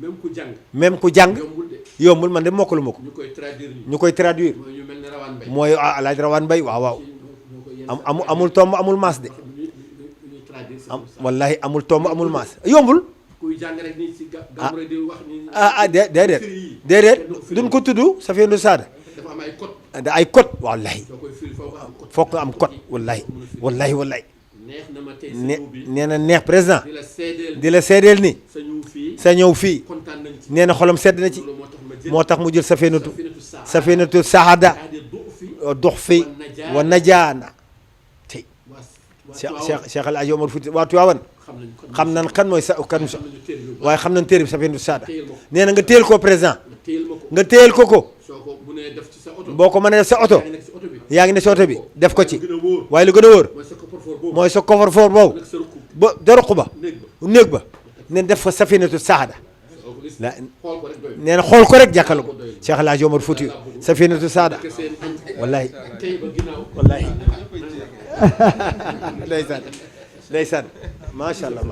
même ku jàng même ku jàng yombul de yombul man de mokkalu ma ko ñu koy traduire ni ñu koy traduire mooy ñu mel ne rawaan mbay mooy alaaj rawaan bay waaw waaw ñoo ko yenn amul tomb amul maas de ñuy traduire wallahi amul tomb amul maas yombul kuy jàng rek ni si gàmmu rek di wax ni déedéet duñ ko tudd safinatu saada dafa am ay code da ay code wallahi soo koy firi foo ko am code fokk nga am code wallahi neex na ma tey ne sa ñëw bi nee na neex président di la seedeel di la seedeel ni sa ñëw fii sa ñëw fii kontaan nañ ci nee na xolam sedd na ci loolu moo tax ma jël moo tax mu jël safinatu saa safinatu saada c'est-à-dire du fi dox fi wa najaana tey Cheikh El Hadj Omar Fouti waa Tiwaawan xam nañ kan mooy sa kan waaye xam nañ téere bi safinatu saada nee na nga téel ko président nga téel ko soo ko bu nee def ci sa oto boo ko mënee def sa oto yaa ngi nekk si oto bi yaa ngi ne sa oto bi def ko ci gën a wóor waaye lu gën a wóor mooy sa coffre-fort boobu mooy sa coffre-fort boobu nag sa rukk ba daruq ba néeg ba néeg ba ne def fa safinatu saada soo ko gis la xool ko rek doy nee na xool ko rek jàkkaarloo ko Cheikh El Hadj Omar Fouti safinatu saada que seen wallahi tey ba ginnaaw wallahi ndeysaan ndeysaan macha allah